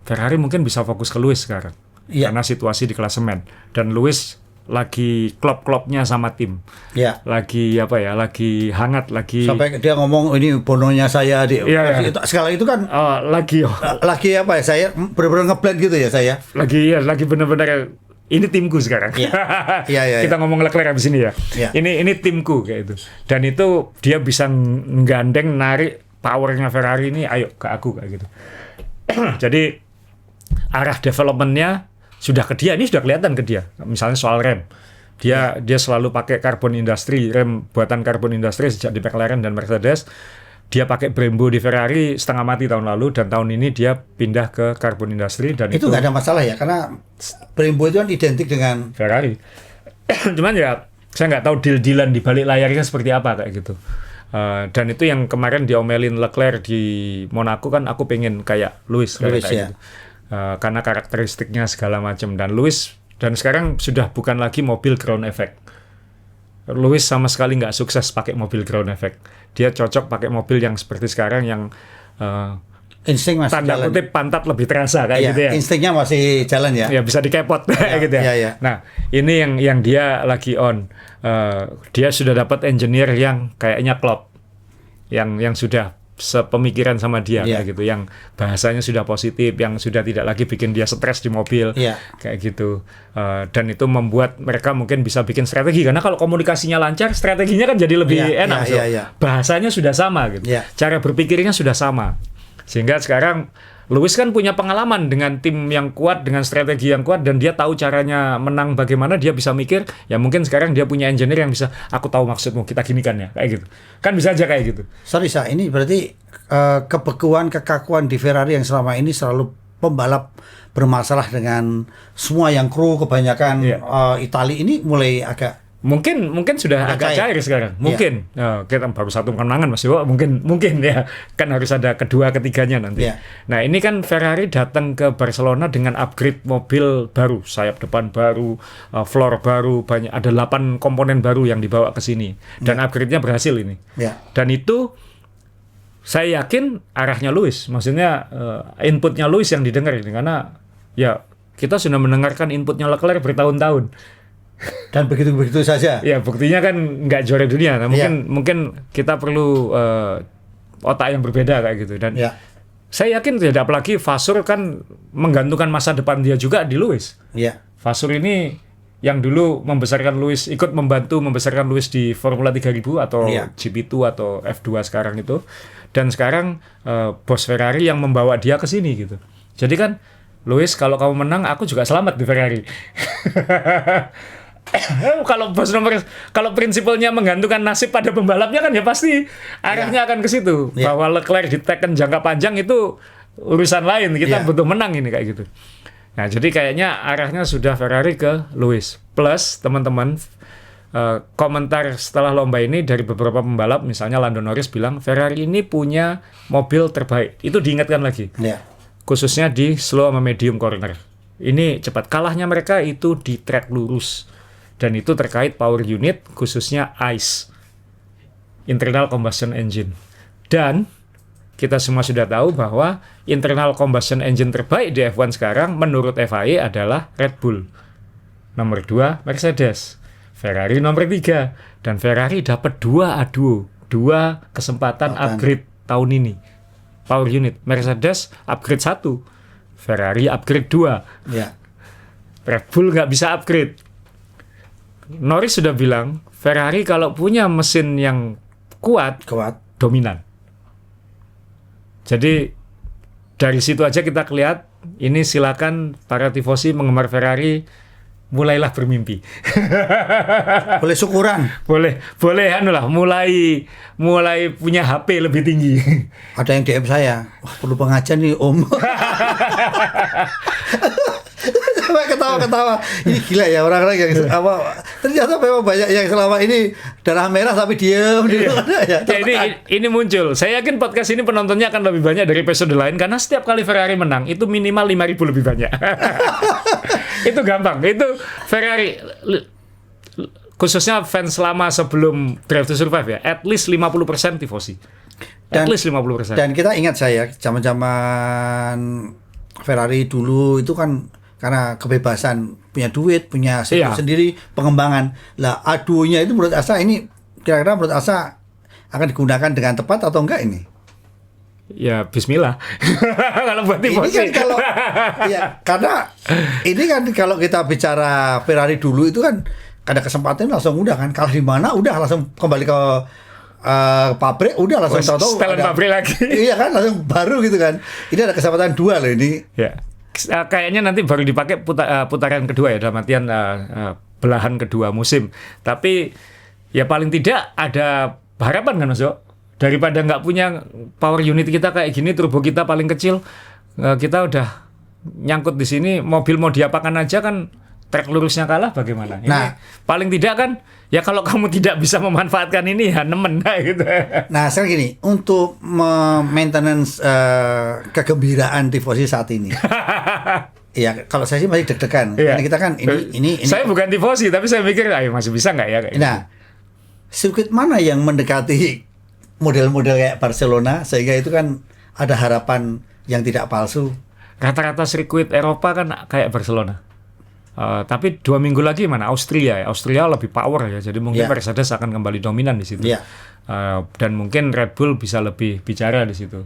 Ferrari mungkin bisa fokus ke Lewis sekarang karena situasi di klasemen. Dan Lewis lagi klop-klopnya sama tim. Lagi lagi hangat, sampai dia ngomong ini bononya saya sekali itu kan lagi apa ya, saya benar-benar ngeblend gitu ya saya. Lagi benar-benar ini timku sekarang. Kita ngomong Leclerc habis ini ya. Ini timku kayak itu. Dan itu dia bisa menggandeng narik powernya Ferrari ini, ayo ke aku kayak gitu. Jadi arah developmentnya sudah ke dia, ini sudah kelihatan ke dia. Misalnya soal rem, dia selalu pakai carbon industry, rem buatan carbon industry sejak di McLaren dan Mercedes. Dia pakai Brembo di Ferrari setengah mati tahun lalu, dan tahun ini dia pindah ke carbon industry. Dan itu nggak ada masalah ya, karena Brembo itu kan identik dengan Ferrari. Cuman ya saya nggak tahu deal-dealan di balik layarnya seperti apa kayak gitu. Dan itu yang kemarin diomelin Leclerc di Monaco kan, aku pengen kayak Lewis kayak gitu. Karena karakteristiknya segala macam, dan sekarang sudah bukan lagi mobil ground effect. Lewis sama sekali nggak sukses pakai mobil ground effect. Dia cocok pakai mobil yang seperti sekarang yang insting masih tanda jalan. Kutip pantat lebih terasa kayak gitu ya. Instingnya masih jalan ya. Ya bisa dikepot kayak gitu ya. Nah ini yang dia lagi on. Dia sudah dapat engineer yang kayaknya klop, yang sudah sepemikiran sama dia kayak gitu, yang bahasanya sudah positif, yang sudah tidak lagi bikin dia stres di mobil kayak gitu, dan itu membuat mereka mungkin bisa bikin strategi, karena kalau komunikasinya lancar strateginya kan jadi lebih enak. Bahasanya sudah sama gitu, cara berpikirnya sudah sama, sehingga sekarang Lewis kan punya pengalaman dengan tim yang kuat, dengan strategi yang kuat, dan dia tahu caranya menang bagaimana. Dia bisa mikir, ya mungkin sekarang dia punya engineer yang bisa, aku tahu maksudmu, kita ginikan ya, kayak gitu. Kan bisa aja kayak gitu. Sorry Sa, ini berarti kekakuan di Ferrari yang selama ini selalu pembalap bermasalah dengan semua yang kru kebanyakan Itali ini mulai agak Mungkin sudah agak cair sekarang. Mungkin kita baru 1 kemenangan Mas Iwo, mungkin ya kan harus ada kedua ketiganya nanti. Nah, ini kan Ferrari datang ke Barcelona dengan upgrade mobil baru, sayap depan baru, floor baru, banyak ada 8 komponen baru yang dibawa ke sini dan upgrade-nya berhasil ini. Dan itu saya yakin arahnya Lewis, maksudnya inputnya Lewis yang didengar ini, karena ya kita sudah mendengarkan inputnya Leclerc bertahun-tahun. Dan begitu saja. Ya, buktinya kan nggak juara dunia. Nah, mungkin kita perlu otak yang berbeda kayak gitu. Dan saya yakin tidak, apalagi Vasseur kan menggantungkan masa depan dia juga di Lewis. Vasseur ini yang dulu membesarkan Lewis, ikut membantu membesarkan Lewis di Formula 3000 atau GP2 atau F2 sekarang itu. Dan sekarang bos Ferrari yang membawa dia ke sini gitu. Jadi kan Lewis, kalau kamu menang, aku juga selamat di Ferrari. Kalau prinsipalnya menggantungkan nasib pada pembalapnya kan ya pasti arahnya akan ke situ. Bahwa Leclerc ditekan jangka panjang itu urusan lain. Kita butuh menang ini kayak gitu. Nah, jadi kayaknya arahnya sudah Ferrari ke Lewis. Plus teman-teman, komentar setelah lomba ini dari beberapa pembalap, misalnya Lando Norris bilang Ferrari ini punya mobil terbaik. Itu diingatkan lagi. Khususnya di slow sama medium corner. Ini cepat. Kalahnya mereka itu di track lurus. Dan itu terkait power unit, khususnya ICE, internal combustion engine. Dan kita semua sudah tahu bahwa internal combustion engine terbaik di F1 sekarang menurut FIA adalah Red Bull. Nomor 2 Mercedes, Ferrari nomor 3, dan Ferrari dapat 2 kesempatan upgrade tahun ini. Power unit, Mercedes upgrade 1, Ferrari upgrade 2. Red Bull nggak bisa upgrade. Norris sudah bilang Ferrari kalau punya mesin yang kuat. Dominan. Jadi dari situ aja kita lihat, ini silakan para tifosi penggemar Ferrari mulailah bermimpi. Boleh syukuran. Boleh mulai punya HP lebih tinggi. Ada yang DM saya, wah perlu pengajian nih Om. Ketawa. Ini gila ya orang-orang yang ternyata memang banyak yang selama ini darah merah tapi diam. Ini muncul. Saya yakin podcast ini penontonnya akan lebih banyak dari episode lain karena setiap kali Ferrari menang itu minimal 5.000 lebih banyak. Itu gampang. Itu Ferrari, khususnya fans lama sebelum Drive to Survive ya, at least 50% tifosi. At least 50%. Dan kita ingat saya zaman-zaman Ferrari dulu itu kan karena kebebasan, punya duit, punya sendiri, pengembangan. Lah adunya itu menurut Asa ini kira-kira menurut Asa akan digunakan dengan tepat atau enggak ini? Ya bismillah. Kalau buat tifosi. Ini kan karena ini kan kalau kita bicara Ferrari dulu itu kan ada kesempatan langsung udah kan, kalah di mana udah langsung kembali ke pabrik, udah langsung tahu setelan pabrik lagi. Iya kan, langsung baru gitu kan. Ini ada kesempatan 2 loh ini. Ya. Kayaknya nanti baru dipakai putaran kedua ya, dalam artian belahan kedua musim. Tapi ya paling tidak ada harapan kan Mas Jo? Daripada nggak punya power unit kita kayak gini, turbo kita paling kecil, kita udah nyangkut di sini, mobil mau diapakan aja kan, track lurusnya kalah bagaimana? Ini paling tidak kan, ya kalau kamu tidak bisa memanfaatkan ini ya nemen gitu. Nah sekarang gini, untuk maintenance kegembiraan tifosi saat ini. Ya kalau saya sih masih deg-degan. Karena kita kan ini. Saya bukan tifosi tapi saya mikir, ayo masih bisa nggak ya? Nah, sirkuit mana yang mendekati model-model kayak Barcelona sehingga itu kan ada harapan yang tidak palsu? Rata-rata sirkuit Eropa kan kayak Barcelona. Tapi 2 minggu lagi mana Austria lebih power ya, jadi mungkin Mercedes akan kembali dominan di situ. Dan mungkin Red Bull bisa lebih bicara di situ.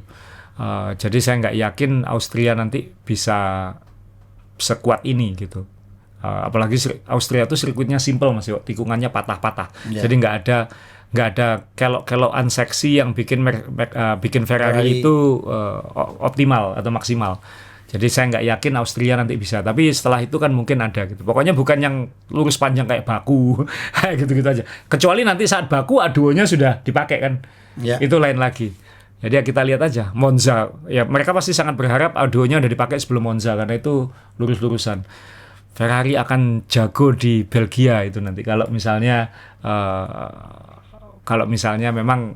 Jadi saya nggak yakin Austria nanti bisa sekuat ini gitu. Apalagi Austria itu sirkuitnya simple Mas, tikungannya patah-patah. Jadi nggak ada kelok-kelokan seksi yang bikin Ferrari itu optimal atau maksimal. Jadi saya nggak yakin Austria nanti bisa. Tapi setelah itu kan mungkin ada gitu. Pokoknya bukan yang lurus panjang kayak Baku, gitu-gitu aja. Kecuali nanti saat Baku aduonya sudah dipakai kan, itu lain lagi. Jadi ya kita lihat aja. Monza, ya mereka pasti sangat berharap aduonya udah dipakai sebelum Monza karena itu lurus-lurusan. Ferrari akan jago di Belgia itu nanti kalau misalnya memang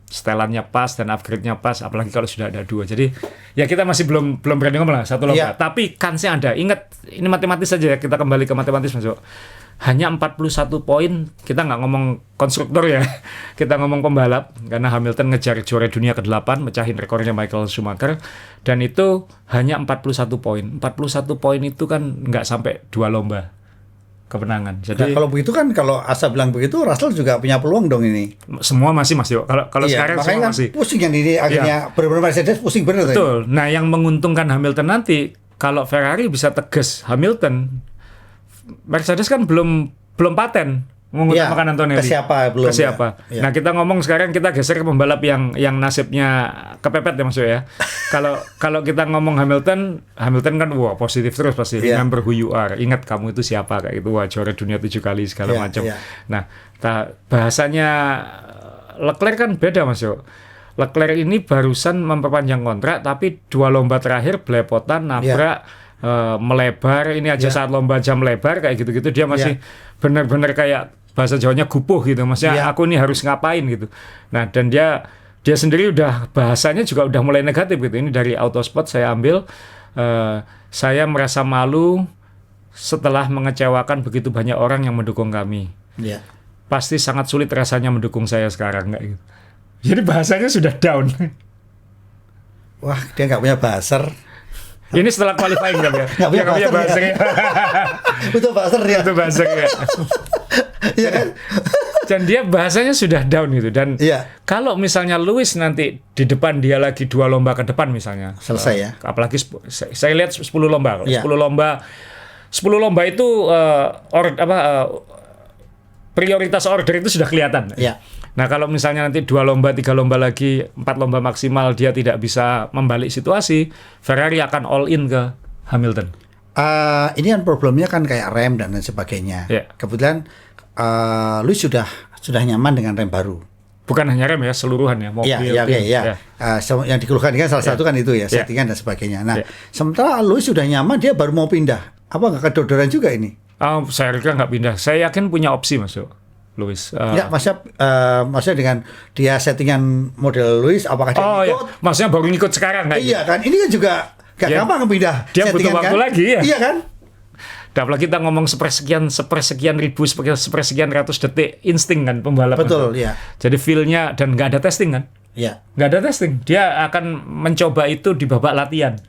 setelannya pas dan upgrade-nya pas, apalagi kalau sudah ada 2. Jadi ya kita masih belum berani ngomong lah satu lomba. Tapi kansnya ada. Ingat, ini matematis saja ya, kita kembali ke matematis Mas Jo. Hanya 41 poin, kita nggak ngomong konstruktor ya, kita ngomong pembalap, karena Hamilton ngejar juara dunia ke-8, mecahin rekornya Michael Schumacher, dan itu hanya 41 poin. 41 poin itu kan nggak sampai 2 lomba kemenangan. Jadi kalau begitu kan, kalau Asa bilang begitu, Russell juga punya peluang dong ini. Semua masih Mas Jo. Kalau sekarang semua kan masih. Pusing kan ini akhirnya benar-benar Mercedes pusing benar. Betul. Nah, yang menguntungkan Hamilton nanti kalau Ferrari bisa tegas Hamilton, Mercedes kan belum paten mengutamakan Antonelli. Ke siapa? Ya. Nah, kita ngomong sekarang, kita geser ke pembalap yang nasibnya kepepet ya Mas Jo ya. Kalau kita ngomong Hamilton kan wah positif terus pasti. Remember who you are. Ingat kamu itu siapa kayak gitu. Wah, juara dunia 7 kali segala macam. Nah, bahasanya Leclerc kan beda Mas Jo. Leclerc ini barusan memperpanjang kontrak, tapi 2 lomba terakhir belepotan, nabrak, melebar. Ini aja saat lomba jam melebar kayak gitu-gitu dia masih benar-benar kayak bahasa Jawanya gupuh gitu. Maksudnya aku ini harus ngapain gitu. Nah, dan dia sendiri udah bahasanya juga udah mulai negatif gitu. Ini dari Autosport saya ambil, saya merasa malu setelah mengecewakan begitu banyak orang yang mendukung kami. Pasti sangat sulit rasanya mendukung saya sekarang kayak gitu. Jadi bahasanya sudah down. Wah, dia nggak punya buzzer. Ini setelah qualifying kan ya? Nggak punya buzzer ya. Betul buzzer ya. Betul buzzer ya. Iya kan? Dan dia bahasanya sudah down gitu. Dan kalau misalnya Lewis nanti di depan dia lagi 2 lomba ke depan misalnya. Selesai ya. Apalagi saya lihat 10 lomba. 10 lomba itu prioritas order itu sudah kelihatan. Nah, kalau misalnya nanti 2 lomba, 3 lomba lagi, 4 lomba maksimal dia tidak bisa membalik situasi, Ferrari akan all in ke Hamilton. Ini kan problemnya kan kayak rem dan lain sebagainya. Kebetulan Lewis sudah nyaman dengan rem baru. Bukan hanya rem ya, seluruhan ya, mobil. Yang dikeluhkan kan salah satu kan itu ya, settingan dan sebagainya. Nah, sementara Lewis sudah nyaman, dia baru mau pindah. Apa nggak kedodoran juga ini? Saya kira nggak pindah. Saya yakin punya opsi masuk. Lewis. Maksudnya dengan dia settingan model Lewis, apakah dia ikut? Maksudnya baru ngikut sekarang kayak Iya kan, ini kan juga gak gampang pindah. Dia butuh waktu lagi ya. Iya kan? Dan apalagi kita ngomong sepersekian ribu, sepersekian ratus detik insting kan pembalap. Betul, iya. Jadi feel-nya dan nggak ada testing kan? Iya. Nggak ada testing. Dia akan mencoba itu di babak latihan.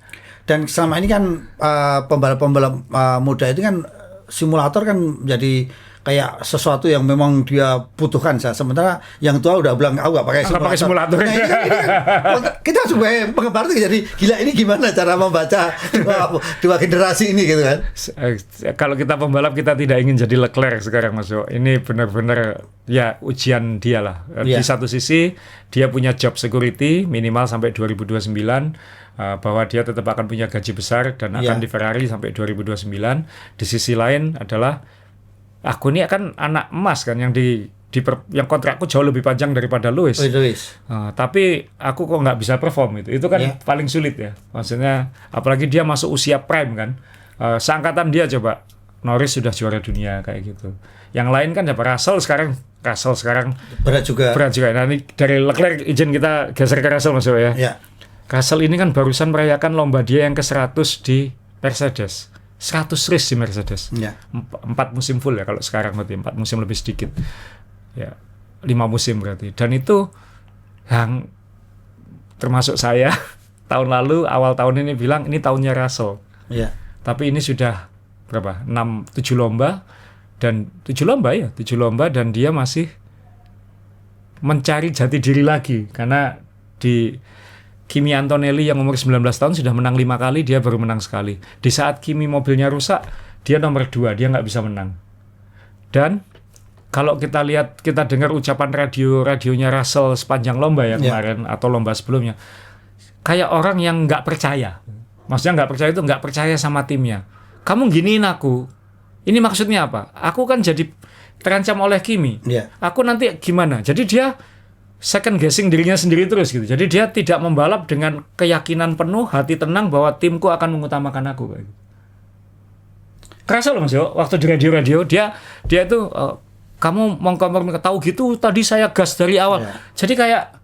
Dan selama ini kan pembalap-pembalap muda itu kan simulator kan jadi kayak sesuatu yang memang dia butuhkan. Sementara yang tua udah bilang aku nggak pakai simulator. Nah, ini kan, kita sebagai penggemar itu jadi gila, ini gimana cara membaca dua generasi ini gitu kan. Kalau kita pembalap kita tidak ingin jadi Leclerc sekarang Mas Jo. Ini benar-benar ya ujian dia lah. Di satu sisi dia punya job security minimal sampai 2029, bahwa dia tetap akan punya gaji besar dan akan di Ferrari sampai 2029. Di sisi lain adalah aku ini kan anak emas kan yang yang kontrakku jauh lebih panjang daripada Lewis. Tapi aku kok nggak bisa perform itu kan paling sulit ya. Maksudnya apalagi dia masuk usia prime kan. Seangkatan dia coba Norris sudah juara dunia kayak gitu. Yang lain kan siapa? Russell sekarang berat juga. Nah, ini dari Leclerc izin kita geser ke Russell Mas ya. Russell ini kan barusan merayakan lomba dia yang ke-100 di Mercedes. 100 race di Mercedes. 4 musim full ya kalau sekarang berarti 4 musim lebih sedikit. 5 musim berarti. Dan itu yang termasuk saya tahun lalu awal tahun ini bilang ini tahunnya Russell. Tapi ini sudah berapa? 7 lomba dan 7 lomba dan dia masih mencari jati diri lagi karena di Kimi Antonelli yang umur 19 tahun sudah menang 5 kali, dia baru menang sekali. Di saat Kimi mobilnya rusak, dia nomor 2, dia nggak bisa menang. Dan kalau kita lihat, kita dengar ucapan radionya Russell sepanjang lomba ya kemarin atau lomba sebelumnya, kayak orang yang nggak percaya. Maksudnya nggak percaya itu nggak percaya sama timnya. Kamu giniin aku, ini maksudnya apa? Aku kan jadi terancam oleh Kimi. Aku nanti gimana? Jadi dia second guessing dirinya sendiri terus gitu. Jadi dia tidak membalap dengan keyakinan penuh, hati tenang bahwa timku akan mengutamakan aku. kerasa loh Mas Yo, waktu di radio dia itu kamu mau tahu gitu tadi saya gas dari awal. Jadi kayak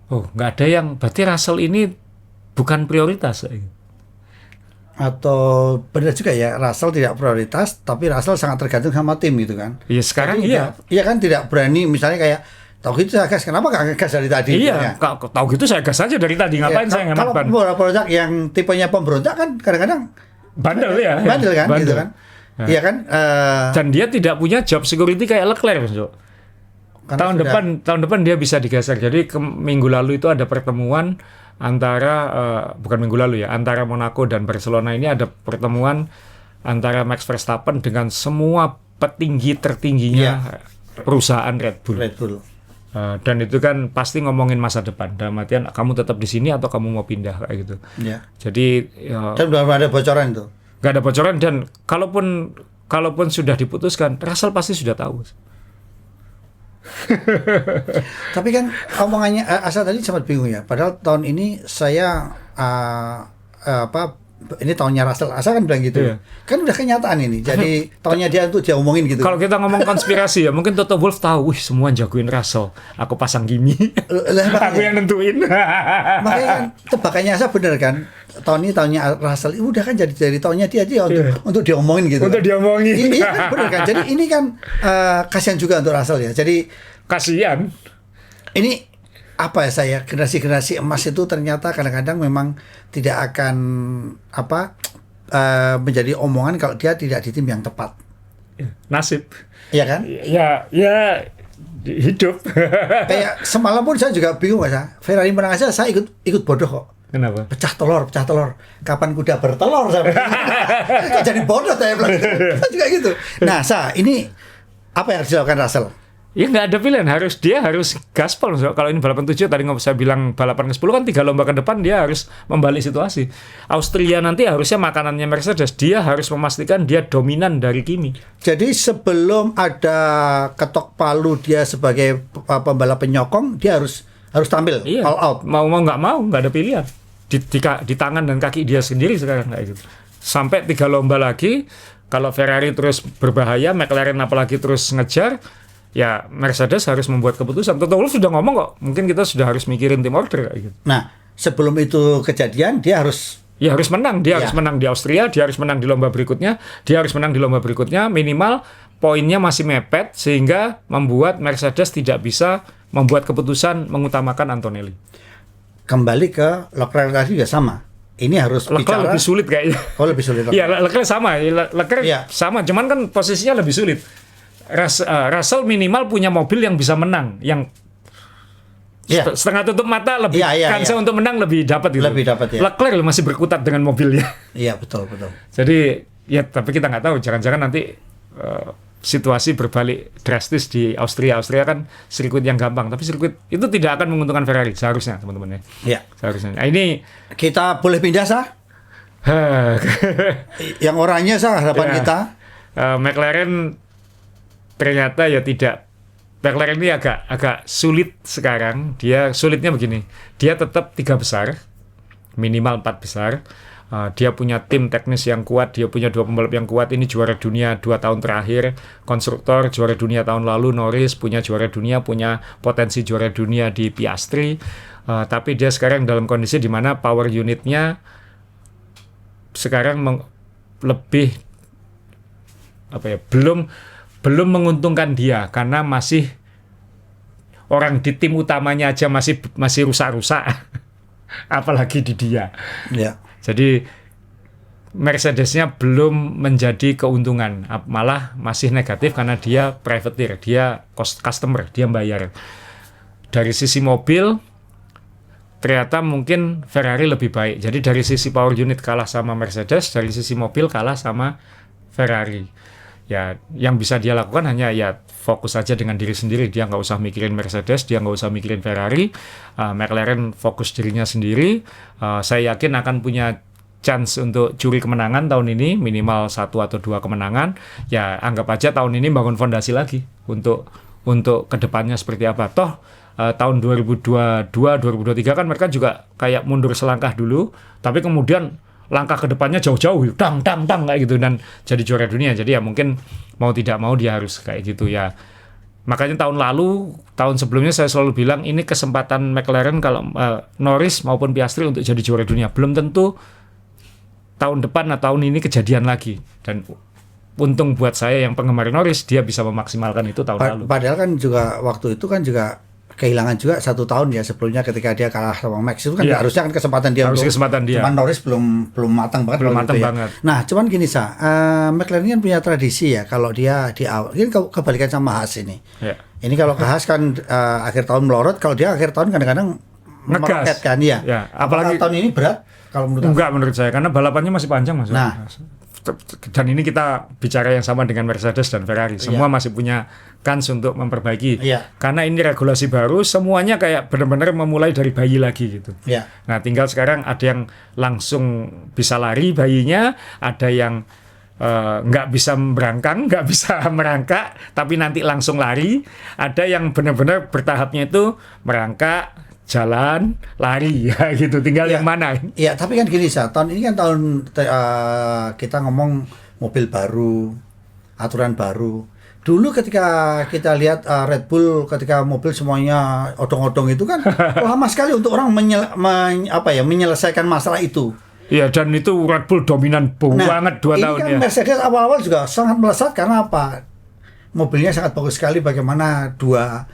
nggak ada yang berarti Russell ini bukan prioritas. Atau benar juga ya, Russell tidak prioritas, tapi Russell sangat tergantung sama tim gitu kan. Iya sekarang iya. Iya kan, tidak berani misalnya kayak tahu gitu saya gas, kenapa nggak gas dari tadi? Iya, tahu gitu saya gas aja dari tadi, ngapain saya ngemat ban? Kalau produk yang tipenya pemberontak kan kadang-kadang bandel ya. Bandel kan, bandel. Gitu kan. Iya kan. Dan dia tidak punya job security kayak Leclerc, Mas. Tahun depan dia bisa digeser. Jadi minggu lalu itu ada pertemuan antara bukan minggu lalu ya, antara Monaco dan Barcelona. Ini ada pertemuan antara Max Verstappen dengan semua petinggi tertingginya perusahaan Red Bull. Dan itu kan pasti ngomongin masa depan. Dalam artian kamu tetap di sini atau kamu mau pindah kayak gitu. Ya. Jadi dan belum ada bocoran itu. Nggak ada bocoran, dan kalaupun sudah diputuskan, Russell pasti sudah tahu. Tapi kan omongannya asal tadi sempat bingung ya. Padahal tahun ini saya ini tahunnya Russell, asal kan bilang gitu. Iya. Kan udah kenyataan ini. Jadi tahunnya dia untuk dia omongin gitu. Kalau kita ngomong konspirasi ya, mungkin Toto Wolff tahu, semua jagoin Russell. Aku pasang Kimi. Aku yang nentuin. Makanya kan tebakannya saya benar kan. Tahun ini tahunnya Russell, udah kan jadi tahunnya dia untuk diomongin gitu. Untuk diomongin. Ini kan benar kan. Jadi ini kan kasihan juga untuk Russell ya. Jadi kasihan. Ini apa ya, saya generasi emas itu ternyata kadang-kadang memang tidak akan menjadi omongan kalau dia tidak di tim yang tepat. Nasib. Iya kan? Ya hidup. Kayak semalam pun saya juga bingung Mas. Ferrari menang aja saya ikut bodoh kok. Kenapa? Pecah telur. Kapan kuda bertelur sampai kok jadi bodoh saya bilang gitu. Juga gitu. Nah, ini apa yang harus dilakukan Russell? Ya nggak ada pilihan, dia harus gaspol. Kalau ini balapan 7, tadi saya bilang balapan ke-10 kan 3 lomba ke depan dia harus membalik situasi. Austria nanti harusnya makanannya Mercedes, dia harus memastikan dia dominan dari Kimi. Jadi sebelum ada ketok palu dia sebagai pembalap penyokong, dia harus tampil all out. Mau nggak ada pilihan. Di tangan dan kaki dia sendiri sekarang kayak gitu. Sampai 3 lomba lagi, kalau Ferrari terus berbahaya, McLaren apalagi terus ngejar, ya Mercedes harus membuat keputusan. Toto Wolff sudah ngomong kok, mungkin kita sudah harus mikirin tim order kayak gitu. Nah, sebelum itu kejadian dia harus menang. Dia harus menang di Austria, dia harus menang di lomba berikutnya, minimal poinnya masih mepet sehingga membuat Mercedes tidak bisa membuat keputusan mengutamakan Antonelli. Kembali ke Leclerc tadi juga sama. Ini harus Leclerc lebih sulit kayaknya. Lebih sulit. Iya, Leclerc sama, cuman kan posisinya lebih sulit. Russell minimal punya mobil yang bisa menang, yang setengah tutup mata lebih kansa untuk menang lebih dapat gitu. Lebih dapat ya. Leclerc masih berkutat dengan mobilnya. Iya, betul. Jadi ya, tapi kita nggak tahu, jangan-jangan nanti situasi berbalik drastis di Austria. Austria kan sirkuit yang gampang, tapi sirkuit itu tidak akan menguntungkan Ferrari seharusnya, teman-teman ya. Iya. Seharusnya. Nah, ini kita boleh pindah yang orangnya harapan kita. McLaren ternyata ya tidak. McLaren ini agak sulit sekarang. Dia sulitnya begini. Dia tetap 3 besar, minimal 4 besar. Dia punya tim teknis yang kuat. Dia punya 2 pembalap yang kuat. Ini juara dunia 2 tahun terakhir. Konstruktor juara dunia tahun lalu. Norris punya juara dunia, punya potensi juara dunia di Piastri. Tapi dia sekarang dalam kondisi di mana power unitnya sekarang lebih belum menguntungkan dia, karena masih orang di tim utamanya aja masih rusak-rusak, apalagi di dia. Ya. Jadi Mercedesnya belum menjadi keuntungan, malah masih negatif karena dia privateer, dia customer, dia bayar. Dari sisi mobil ternyata mungkin Ferrari lebih baik. Jadi dari sisi power unit kalah sama Mercedes, dari sisi mobil kalah sama Ferrari. Ya, yang bisa dia lakukan hanya ya fokus saja dengan diri sendiri. Dia nggak usah mikirin Mercedes, dia nggak usah mikirin Ferrari. McLaren fokus dirinya sendiri. Saya yakin akan punya chance untuk curi kemenangan tahun ini, minimal 1 atau 2 kemenangan. Ya, anggap aja tahun ini bangun fondasi lagi untuk kedepannya seperti apa. Toh tahun 2022, 2023 kan mereka juga kayak mundur selangkah dulu, tapi kemudian langkah ke depannya jauh-jauh, dang kayak gitu dan jadi juara dunia. Jadi ya mungkin mau tidak mau dia harus kayak gitu ya. Makanya tahun sebelumnya saya selalu bilang ini kesempatan McLaren kalau Norris maupun Piastri untuk jadi juara dunia. Belum tentu tahun depan atau tahun ini kejadian lagi. Dan untung buat saya yang penggemar Norris, dia bisa memaksimalkan itu tahun lalu. Padahal kan juga waktu itu kan juga kehilangan juga 1 tahun ya sebelumnya ketika dia kalah sama Max itu kan harusnya kan kesempatan dia untuk cuman Norris belum matang banget. Nah cuman gini McLaren kan punya tradisi ya kalau dia di awal ini kebalikan sama Haas ini. Ini kalau ke Haas kan akhir tahun melorot, kalau dia akhir tahun kadang-kadang meroket kan ya. Apalagi tahun ini berat kalau menurut saya karena balapannya masih panjang Mas. Dan ini kita bicara yang sama dengan Mercedes dan Ferrari. Semua masih punya kans untuk memperbaiki. Karena ini regulasi baru, semuanya kayak benar-benar memulai dari bayi lagi gitu. Nah, tinggal sekarang ada yang langsung bisa lari bayinya, ada yang nggak bisa berangkang, nggak bisa merangkak, tapi nanti langsung lari. Ada yang benar-benar bertahapnya itu merangkak, jalan, lari ya gitu, tinggal yang mana. Iya, tapi kan gini tahun ini kan tahun kita ngomong mobil baru, aturan baru. Dulu ketika kita lihat Red Bull ketika mobil semuanya odong-odong itu kan lama sekali untuk orang menyelesaikan masalah itu. Iya, dan itu Red Bull dominan banget 2 tahun kan Mercedes awal-awal juga sangat melesat karena apa? Mobilnya sangat bagus sekali bagaimana dua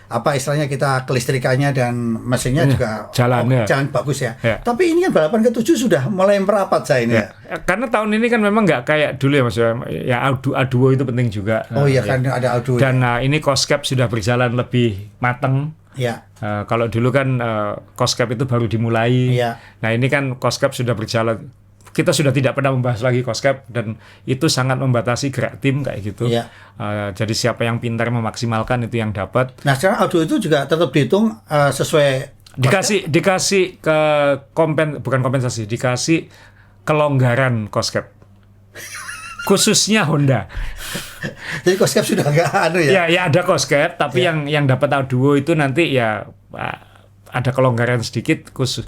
istilahnya kita kelistrikannya dan mesinnya juga jalan bagus ya. Tapi ini kan balapan ke-7 sudah mulai merapat ini. Karena tahun ini kan memang nggak kayak dulu ya Mas. Ya A2 itu penting juga. Kan ada A2. Dan ini cost cap sudah berjalan lebih matang. Kalau dulu kan cost cap itu baru dimulai. Nah ini kan cost cap sudah berjalan. Kita sudah tidak pernah membahas lagi cost cap dan itu sangat membatasi gerak tim kayak gitu. Jadi siapa yang pintar memaksimalkan itu yang dapat. Nah sekarang audio itu juga tetap dihitung sesuai dikasih ke bukan kompensasi, dikasih kelonggaran cost cap. Khususnya Honda. Jadi cost cap sudah nggak Ya ada cost cap, tapi yang dapat audio itu nanti ya ada kelonggaran sedikit khusus.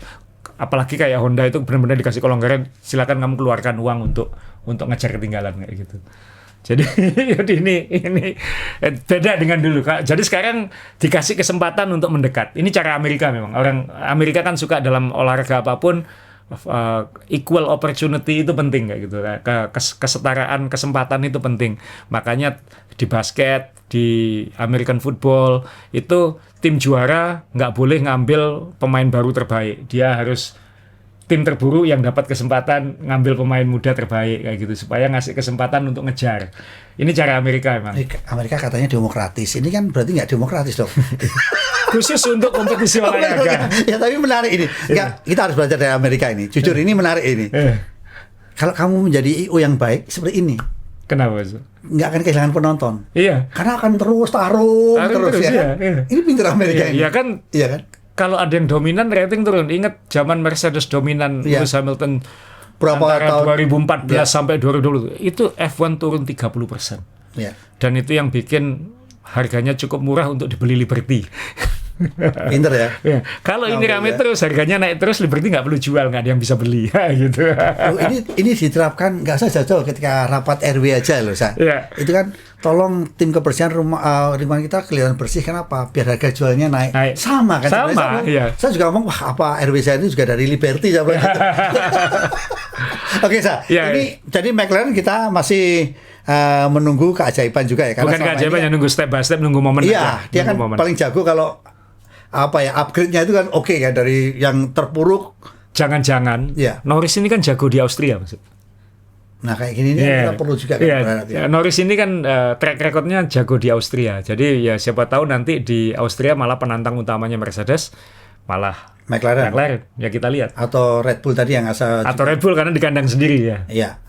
Apalagi kayak Honda itu benar-benar dikasih kelonggaran, silakan kamu keluarkan uang untuk ngejar ketinggalan kayak gitu. Jadi ini beda dengan dulu Kak. Jadi sekarang dikasih kesempatan untuk mendekat. Ini cara Amerika memang. Orang Amerika kan suka dalam olahraga apapun equal opportunity itu penting kayak gitu. Kesetaraan kesempatan itu penting. Makanya di basket, di American football itu tim juara nggak boleh ngambil pemain baru terbaik. Dia harus tim terburuk yang dapat kesempatan ngambil pemain muda terbaik kayak gitu supaya ngasih kesempatan untuk ngejar. Ini cara Amerika emang. Amerika katanya demokratis. Ini kan berarti nggak demokratis dong. Khusus untuk kompetisi olahraga. Ya tapi menarik ini. Kita harus belajar dari Amerika ini. Jujur ini menarik ini. Kalau kamu menjadi IO yang baik seperti ini. Kenapa sih? Nggak akan kehilangan penonton. Iya. Karena akan terus tarung terus ya. Ini pintar Amerika ini. Iya kan? Kalau ada yang dominan rating turun. Ingat zaman Mercedes dominan Lewis Hamilton berapa tahun 2014 sampai 2020 itu F1 turun 30%. Dan itu yang bikin harganya cukup murah untuk dibeli Liberty. Pinter ya. Kalau ini rame terus, harganya naik terus, Liberty nggak perlu jual, nggak ada yang bisa beli, gitu. Ini diterapkan nggak usah jauh-jauh ketika rapat RW aja loh, Itu kan tolong tim kebersihan rumah kita kelihatan bersih, kenapa? Biar harga jualnya naik. Sama kan? Sama. Saya juga ngomong, wah apa RW saya itu juga dari Liberty, gitu. Oke, ini jadi McLaren kita masih menunggu keajaiban juga ya. Bukan keajaiban, yang nunggu step by step, nunggu momen. Iya, dia kan paling jago kalau upgrade-nya itu kan oke ya dari yang terpuruk. Jangan-jangan Norris ini kan jago di Austria maksud. Nah kayak gini kita perlu juga kan. Norris ini kan track recordnya jago di Austria. Jadi ya siapa tahu nanti di Austria malah penantang utamanya Mercedes malah McLaren. Ya kita lihat. Atau Red Bull tadi yang asal. Atau Red Bull karena di kandang sendiri ya. Iya.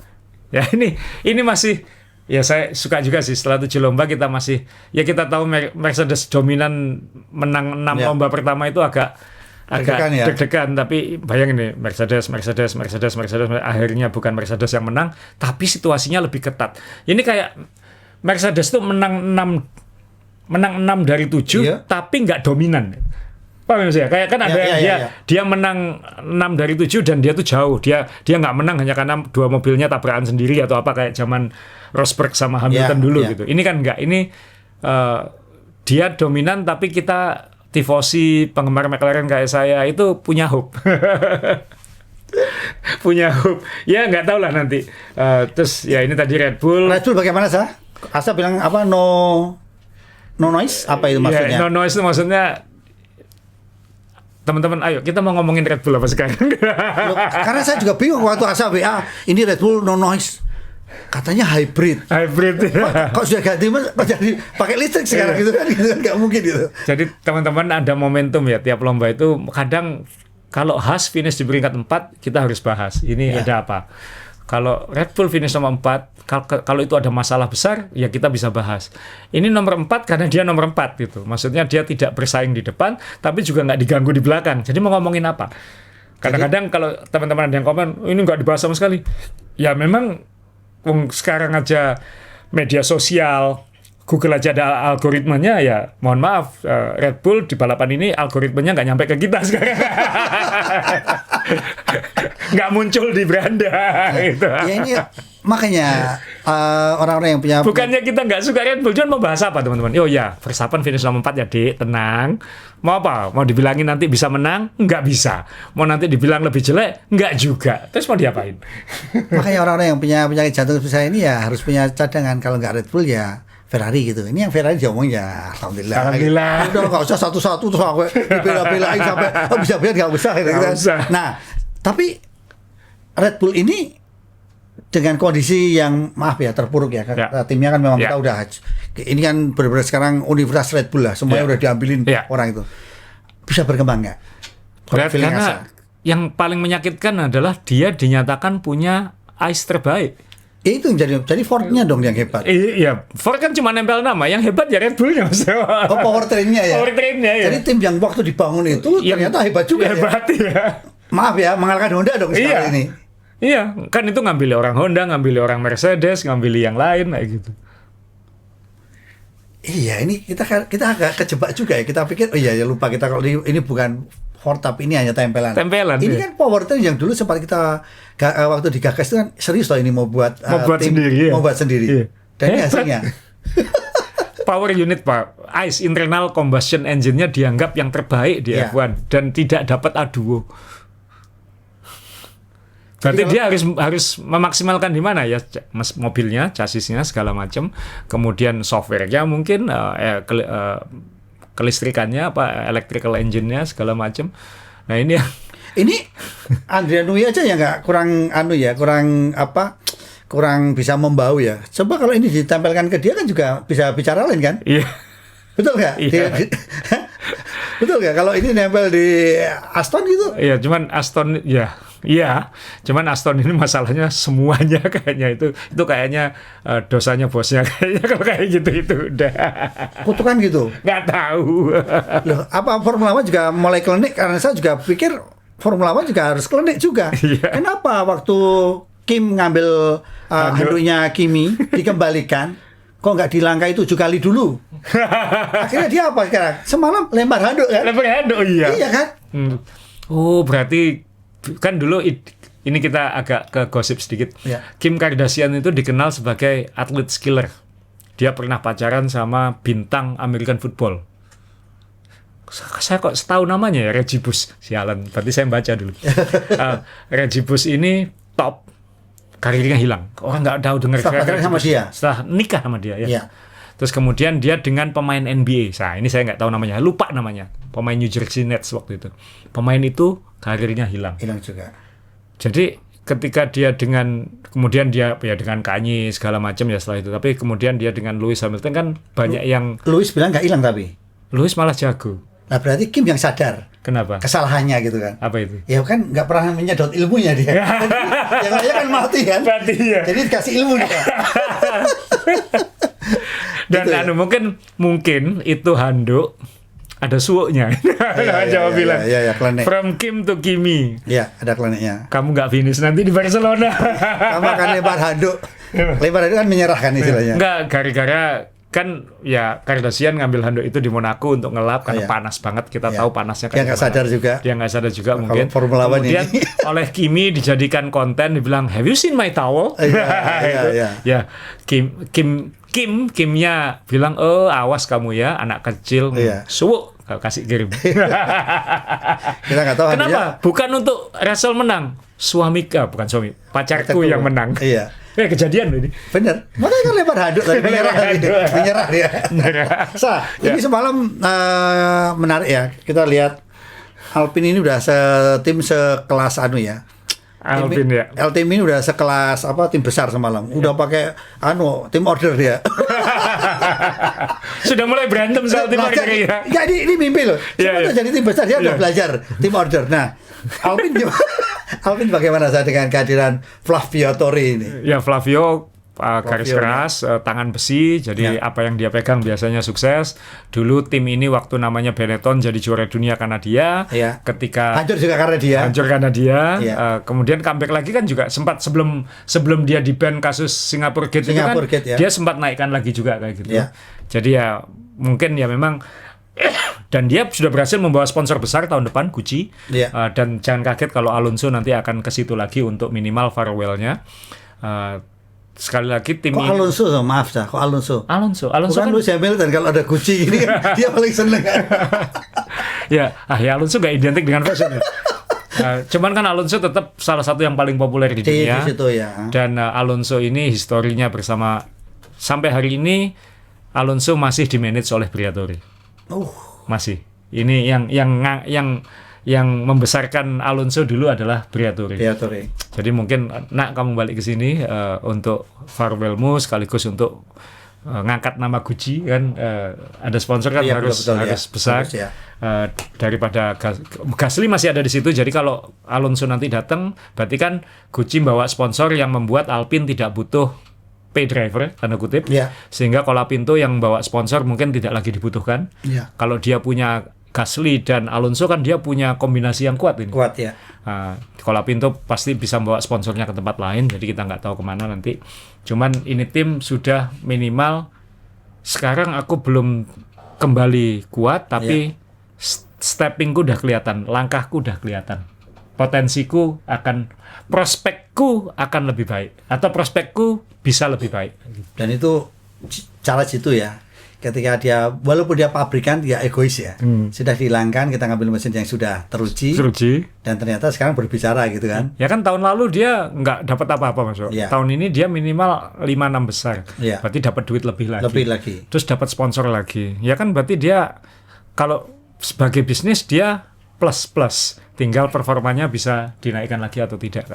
Ya ini masih. Ya saya suka juga sih setelah 7 lomba kita masih ya kita tahu Mercedes dominan menang 6 lomba pertama itu agak deg-degan tapi bayangin nih Mercedes akhirnya bukan Mercedes yang menang tapi situasinya lebih ketat. Ini kayak Mercedes tuh menang 6 dari 7 tapi nggak dominan. Paham ya? Kayak kan ada dia menang 6 dari 7 dan dia tuh jauh. Dia nggak menang hanya karena 2 mobilnya tabrakan sendiri atau apa kayak zaman Rosberg sama Hamilton dulu gitu. Ini kan enggak. Ini dia dominan tapi kita tifosi penggemar McLaren kayak saya itu punya hope. Punya hope. Ya nggak tahu lah nanti. Terus ya ini tadi Red Bull. Red Bull bagaimana sah? Asa bilang apa no noise? Apa itu maksudnya? No noise itu maksudnya teman-teman, ayo kita mau ngomongin Red Bull apa sekarang? Loh, karena saya juga bingung waktu Asa WA, ini Red Bull no noise. Katanya hybrid. Hybrid. Kok sudah ganti mas? Kok jadi pakai listrik sekarang gitu kan nggak mungkin gitu. Jadi teman-teman ada momentum ya tiap lomba itu kadang kalau Haas finish di peringkat 4 kita harus bahas ini ada apa. Kalau Red Bull finish nomor 4, kalau itu ada masalah besar, ya kita bisa bahas. Ini nomor 4 karena dia nomor 4 gitu. Maksudnya dia tidak bersaing di depan, tapi juga nggak diganggu di belakang. Jadi mau ngomongin apa? Kadang-kadang kalau teman-teman ada yang komen, ini nggak dibahas sama sekali. Ya memang sekarang aja media sosial, Google aja ada algoritmanya, ya mohon maaf, Red Bull di balapan ini algoritmanya nggak nyampe ke kita sekarang. Nggak muncul di beranda gitu. Ya ini makanya orang-orang yang punya bukannya kita nggak suka Red Bull, cuma mau bahas apa teman-teman? Oh ya, Verstappen finish nomor 4 ya Dik, tenang. Mau apa? Mau dibilangin nanti bisa menang? Nggak bisa. Mau nanti dibilang lebih jelek? Nggak juga. Terus mau diapain? Makanya orang-orang yang punya penyakit jantung seperti saya ini ya harus punya cadangan. Kalau nggak Red Bull ya Ferrari gitu. Ini yang Ferrari diomong ya alhamdulillah. Udah nggak usah satu-satu terus aku dibela-belain sampai bisa-bisa nggak usah gitu. Nah, tapi Red Bull ini dengan kondisi yang maaf ya terpuruk ya. Timnya kan memang kita udah ini kan benar-benar sekarang universitas Red Bull lah, semuanya udah diambilin orang itu. Bisa berkembang nggak? Karena yang paling menyakitkan adalah dia dinyatakan punya ICE terbaik. Itu jadi Ford-nya dong yang hebat. Iya, Ford kan cuma nempel nama, yang hebat ya Red Bull-nya. Oh, powertrain-nya ya. Powertrain-nya ya. Jadi tim yang waktu dibangun itu ternyata hebat juga. Hebat ya. Maaf ya, mengalahkan Honda dong sekarang ini. Iya, kan itu ngambil orang Honda, ngambil orang Mercedes, ngambil yang lain kayak gitu. Iya, ini kita agak kejebak juga ya. Kita pikir, oh iya ya lupa kita kalau ini bukan Ford tapi ini hanya tempelan. Ini kan powertrain yang dulu sempat kita waktu digagas itu kan serius loh ini mau buat sendiri. Iya. Dan ini hasilnya. Power unit Pak, ICE internal combustion engine-nya dianggap yang terbaik di F1 dan tidak dapat A2. Berarti dia harus memaksimalkan di mana ya mobilnya, chassisnya segala macam, kemudian software-nya mungkin kelistrikannya apa electrical engine-nya segala macam. Nah ini Adrian Newey aja ya nggak kurang bisa membau ya. Coba kalau ini ditempelkan ke dia kan juga bisa bicara lain kan? Iya. Betul nggak? Iya. Betul nggak? Kalau ini nempel di Aston gitu? Iya, cuman Aston cuman Aston ini masalahnya semuanya kayaknya itu kayaknya dosanya bosnya kayaknya kalau kayak gitu itu udah. Kutukan gitu? Nggak tahu. Loh, apa Formula One juga mulai klinik? Karena saya juga pikir Formula One juga harus klinik juga. Iya. Kenapa waktu Kim ngambil handuknya Kimi dikembalikan, kok nggak dilangkai 7 kali dulu? Akhirnya dia apa sekarang? Semalam lempar handuk kan? Lempar handuk, iya. Iya kan? Oh, berarti kan dulu ini kita agak ke gosip sedikit. Ya. Kim Kardashian itu dikenal sebagai atlet skiller. Dia pernah pacaran sama bintang American football. Saya kok tahu namanya ya, Reggie Bush. Sialan, berarti saya baca dulu. Reggie Bush ini top, karirnya hilang. Orang nggak tahu dengar sama dia. Setelah nikah sama dia ya. Ya. Terus kemudian dia dengan pemain NBA. Nah, ini saya nggak tahu namanya, lupa namanya. Pemain New Jersey Nets waktu itu. Pemain itu karirnya hilang. Hilang juga. Jadi ketika dia kemudian dia ya dengan Kanye segala macam ya setelah itu. Tapi kemudian dia dengan Lewis Hamilton kan banyak yang. Lewis bilang nggak hilang tapi. Lewis malah jago. Nah berarti Kim yang sadar. Kenapa? Kesalahannya gitu kan. Apa itu? Ya kan nggak pernah menyedot ilmunya dia. Yang lainnya kan mati kan. Mati ya. Jadi dikasih ilmu dia. Dan gitu, mungkin itu handuk ada suoknya. Jawab bilang. Iya, From Kim to Kimi. Iya, ada kliniknya. Kamu nggak finish nanti di Barcelona. Kamu akan lempar handuk. Lempar handuk kan menyerahkan istilahnya. Enggak, gara-gara kan ya Kardashian ngambil handuk itu di Monaco untuk ngelap karena panas banget, kita tahu panasnya dia nggak sadar juga mungkin. Formula One kemudian ini. oleh Kimi dijadikan konten, dibilang have you seen my towel? Ya Kimnya bilang awas kamu ya anak kecil, suwuk kasih kirim. Kita nggak tahu kenapa bukan untuk Russell menang, pacarku yang menang. Iya. Kejadian loh ini. Bener. Makanya kan lempar handuk tadi menyerah dia. Ini semalam menarik ya. Kita lihat Alpine ini udah tim sekelas Team ini udah sekelas tim besar semalam. Udah pakai tim order dia. Sudah mulai berantem soal tim order ya. Ya ini mimpi loh. Jadi tim besar dia udah belajar tim order. Nah, Alpine bagaimana dengan kehadiran Flavio Torri ini? Ya Flavio garis keras, tangan besi, jadi apa yang dia pegang biasanya sukses. Dulu tim ini waktu namanya Benetton jadi juara dunia karena dia. Ketika hancur karena dia. Kemudian comeback lagi kan juga sempat sebelum dia di ban kasus Singapore Gate itu kan, dia sempat naikkan lagi juga kayak gitu. Jadi ya mungkin ya memang dan dia sudah berhasil membawa sponsor besar tahun depan, Gucci. Dan jangan kaget kalau Alonso nanti akan ke situ lagi untuk minimal farewell-nya. Sekali lagi tim ini. Alonso, maaf dah. Kok Alonso bukan kan Lewis Hamilton, kalau ada Gucci ini kan dia paling seneng kan. ya Alonso gak identik dengan fashion. Cuman kan Alonso tetap salah satu yang paling populer di dunia. Di situ, ya. Dan Alonso ini historinya bersama sampai hari ini Alonso masih di-manage oleh Briatore. Masih. Ini yang membesarkan Alonso dulu adalah Briatore. Jadi mungkin nak kamu balik ke sini untuk farewellmu sekaligus untuk ngangkat nama Gucci kan, ada sponsor kan harus besar. Daripada Gasly masih ada di situ. Jadi kalau Alonso nanti datang, berarti kan Gucci bawa sponsor yang membuat Alpine tidak butuh pay driver tanda kutip. Sehingga Colapinto yang bawa sponsor mungkin tidak lagi dibutuhkan. Kalau dia punya Gasly dan Alonso kan dia punya kombinasi yang kuat ini. Colapinto pasti bisa bawa sponsornya ke tempat lain, jadi kita nggak tahu kemana nanti. Cuman ini tim sudah minimal sekarang aku belum kembali kuat, tapi steppingku udah kelihatan, langkahku udah kelihatan, prospekku akan lebih baik, atau prospekku bisa lebih baik. Dan itu cara situ ya. Ketika dia, walaupun dia pabrikan, dia egois ya. Sudah dihilangkan, kita ngambil mesin yang sudah teruji. Dan ternyata sekarang berbicara gitu kan. Ya kan tahun lalu dia nggak dapat apa-apa Mas. Tahun ini dia minimal 5-6 besar. Berarti dapat duit lebih lagi. Terus dapat sponsor lagi. Ya kan berarti dia, kalau sebagai bisnis dia plus. Tinggal performanya bisa dinaikkan lagi atau tidak.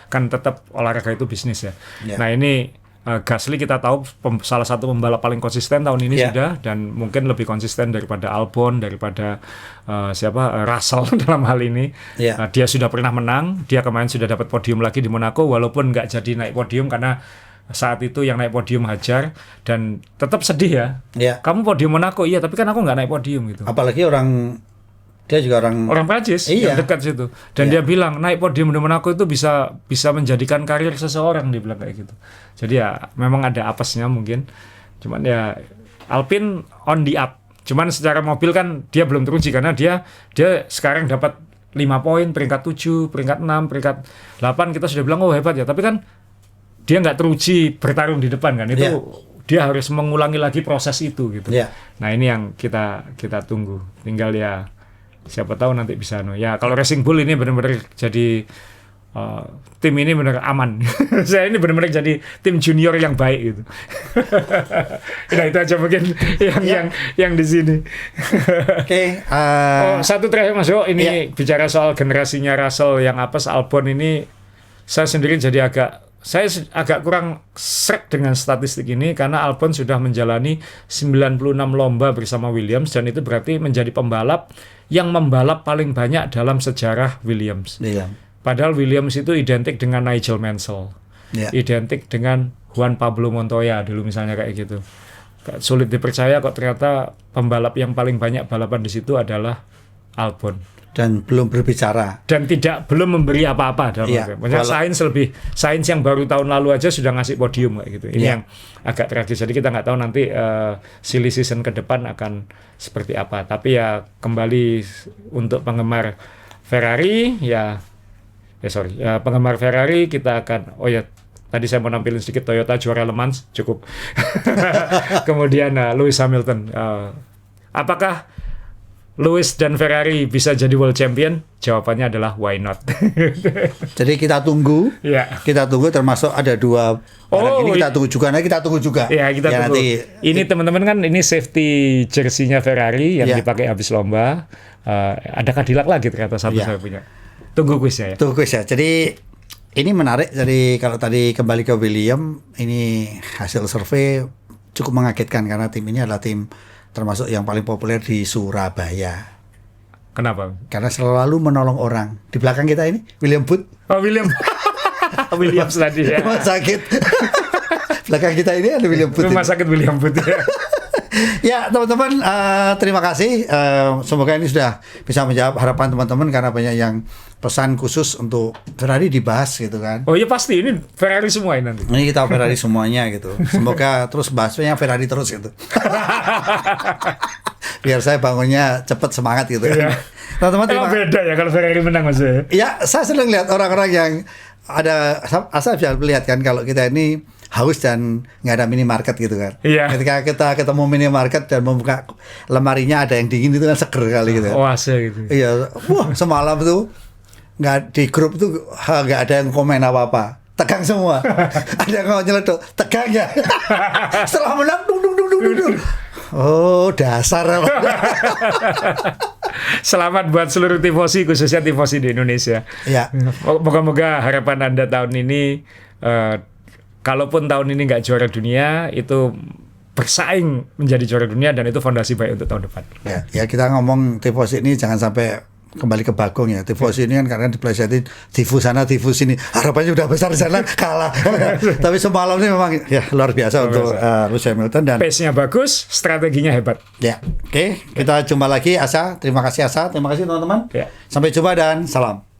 Kan tetap olahraga itu bisnis ya. Nah ini Gasly kita tahu salah satu pembalap paling konsisten tahun ini sudah, dan mungkin lebih konsisten daripada Albon, daripada Russell dalam hal ini. Dia sudah pernah menang, dia kemarin sudah dapat podium lagi di Monaco, walaupun nggak jadi naik podium karena saat itu yang naik podium Hadjar, dan tetap sedih ya. Kamu podium Monaco, iya, tapi kan aku nggak naik podium gitu. Apalagi dia juga orang Prancis yang dekat situ, dan dia bilang naik podium di Monaco itu bisa menjadikan karir seseorang, dia bilang kayak gitu. Jadi ya memang ada apesnya mungkin, cuman ya Alpine on the up. Cuman secara mobil kan dia belum teruji karena dia sekarang dapat 5 poin, peringkat 7, peringkat 6, peringkat 8, kita sudah bilang hebat ya, tapi kan dia nggak teruji bertarung di depan kan, itu dia harus mengulangi lagi proses itu gitu. Nah ini yang kita tunggu, tinggal ya siapa tahu nanti bisa ya. Kalau Racing Bull ini benar-benar jadi tim ini benar aman. Saya ini benar-benar jadi tim junior yang baik gitu. Nah itu aja mungkin yang di sini. Satu terakhir Mas Yo, ini bicara soal generasinya Russell yang apes, Albon ini saya sendiri jadi agak kurang srek dengan statistik ini, karena Albon sudah menjalani 96 lomba bersama Williams, dan itu berarti menjadi pembalap yang membalap paling banyak dalam sejarah Williams. Padahal Williams itu identik dengan Nigel Mansell, identik dengan Juan Pablo Montoya dulu misalnya kayak gitu. Sulit dipercaya kok ternyata pembalap yang paling banyak balapan di situ adalah Albon. dan belum berbicara dan belum memberi apa-apa dalam sains yang baru tahun lalu aja sudah ngasih podium kayak gitu. Ini yang agak tragis. Jadi kita nggak tahu nanti silly season ke depan akan seperti apa. Tapi ya kembali untuk penggemar Ferrari penggemar Ferrari kita akan tadi saya mau nampilin sedikit Toyota juara Le Mans cukup. Kemudian Lewis Hamilton. Apakah Lewis dan Ferrari bisa jadi world champion? Jawabannya adalah why not. Jadi kita tunggu. Kita tunggu, termasuk ada 2 ini kita tunggu juga. Ya, kita tunggu. Nanti, ini teman-teman kan ini safety jersey-nya Ferrari yang dipakai habis lomba. Ada Cadillac lagi ternyata saya punya. Tunggu kuisnya ya. Jadi ini menarik. Jadi kalau tadi kembali ke William, ini hasil survei cukup mengagetkan karena tim ini adalah tim termasuk yang paling populer di Surabaya. Kenapa? Karena selalu menolong orang. Di belakang kita ini William Booth. William tadi ya. Rumah sakit. Belakang kita ini ada William Booth. Rumah sakit William Booth ya. Ya teman-teman, terima kasih. Semoga ini sudah bisa menjawab harapan teman-teman karena banyak yang pesan khusus untuk Ferrari dibahas gitu kan. Oh iya pasti, ini Ferrari semua ini nanti. Ini kita Ferrari semuanya gitu. Semoga terus bahasnya Ferrari terus gitu. Biar saya bangunnya cepat semangat gitu. Iya. Teman-teman beda ya kalau Ferrari menang maksudnya. Ya saya senang lihat orang-orang yang saya bisa lihat kan kalau kita ini haus dan nggak ada minimarket gitu kan. Iya. Ketika kita ketemu minimarket dan membuka lemarinya ada yang dingin itu kan seger kali gitu. Oase gitu. Iya. Wah semalam tuh nggak di grup tuh nggak ada yang komen apa-apa. Tegang semua. Ada yang ngomong nyeletuk. Tegang ya. Setelah menang dung. Oh dasar. Selamat buat seluruh tifosi khususnya tifosi di Indonesia. Ya. Moga-moga harapan Anda tahun ini kalaupun tahun ini nggak juara dunia itu bersaing menjadi juara dunia dan itu fondasi baik untuk tahun depan. Ya kita ngomong tifosi ini jangan sampai kembali ke Bagong ya. Tifosi ini kan karena dipelesetin tifus sana tifus sini. Harapannya udah besar di sana kalah. Tapi semalam ini memang ya luar biasa untuk Lewis Hamilton dan pace-nya bagus, strateginya hebat. Ya, oke. Kita jumpa lagi Asa. Terima kasih Asa. Terima kasih teman-teman. Ya. Sampai jumpa dan salam.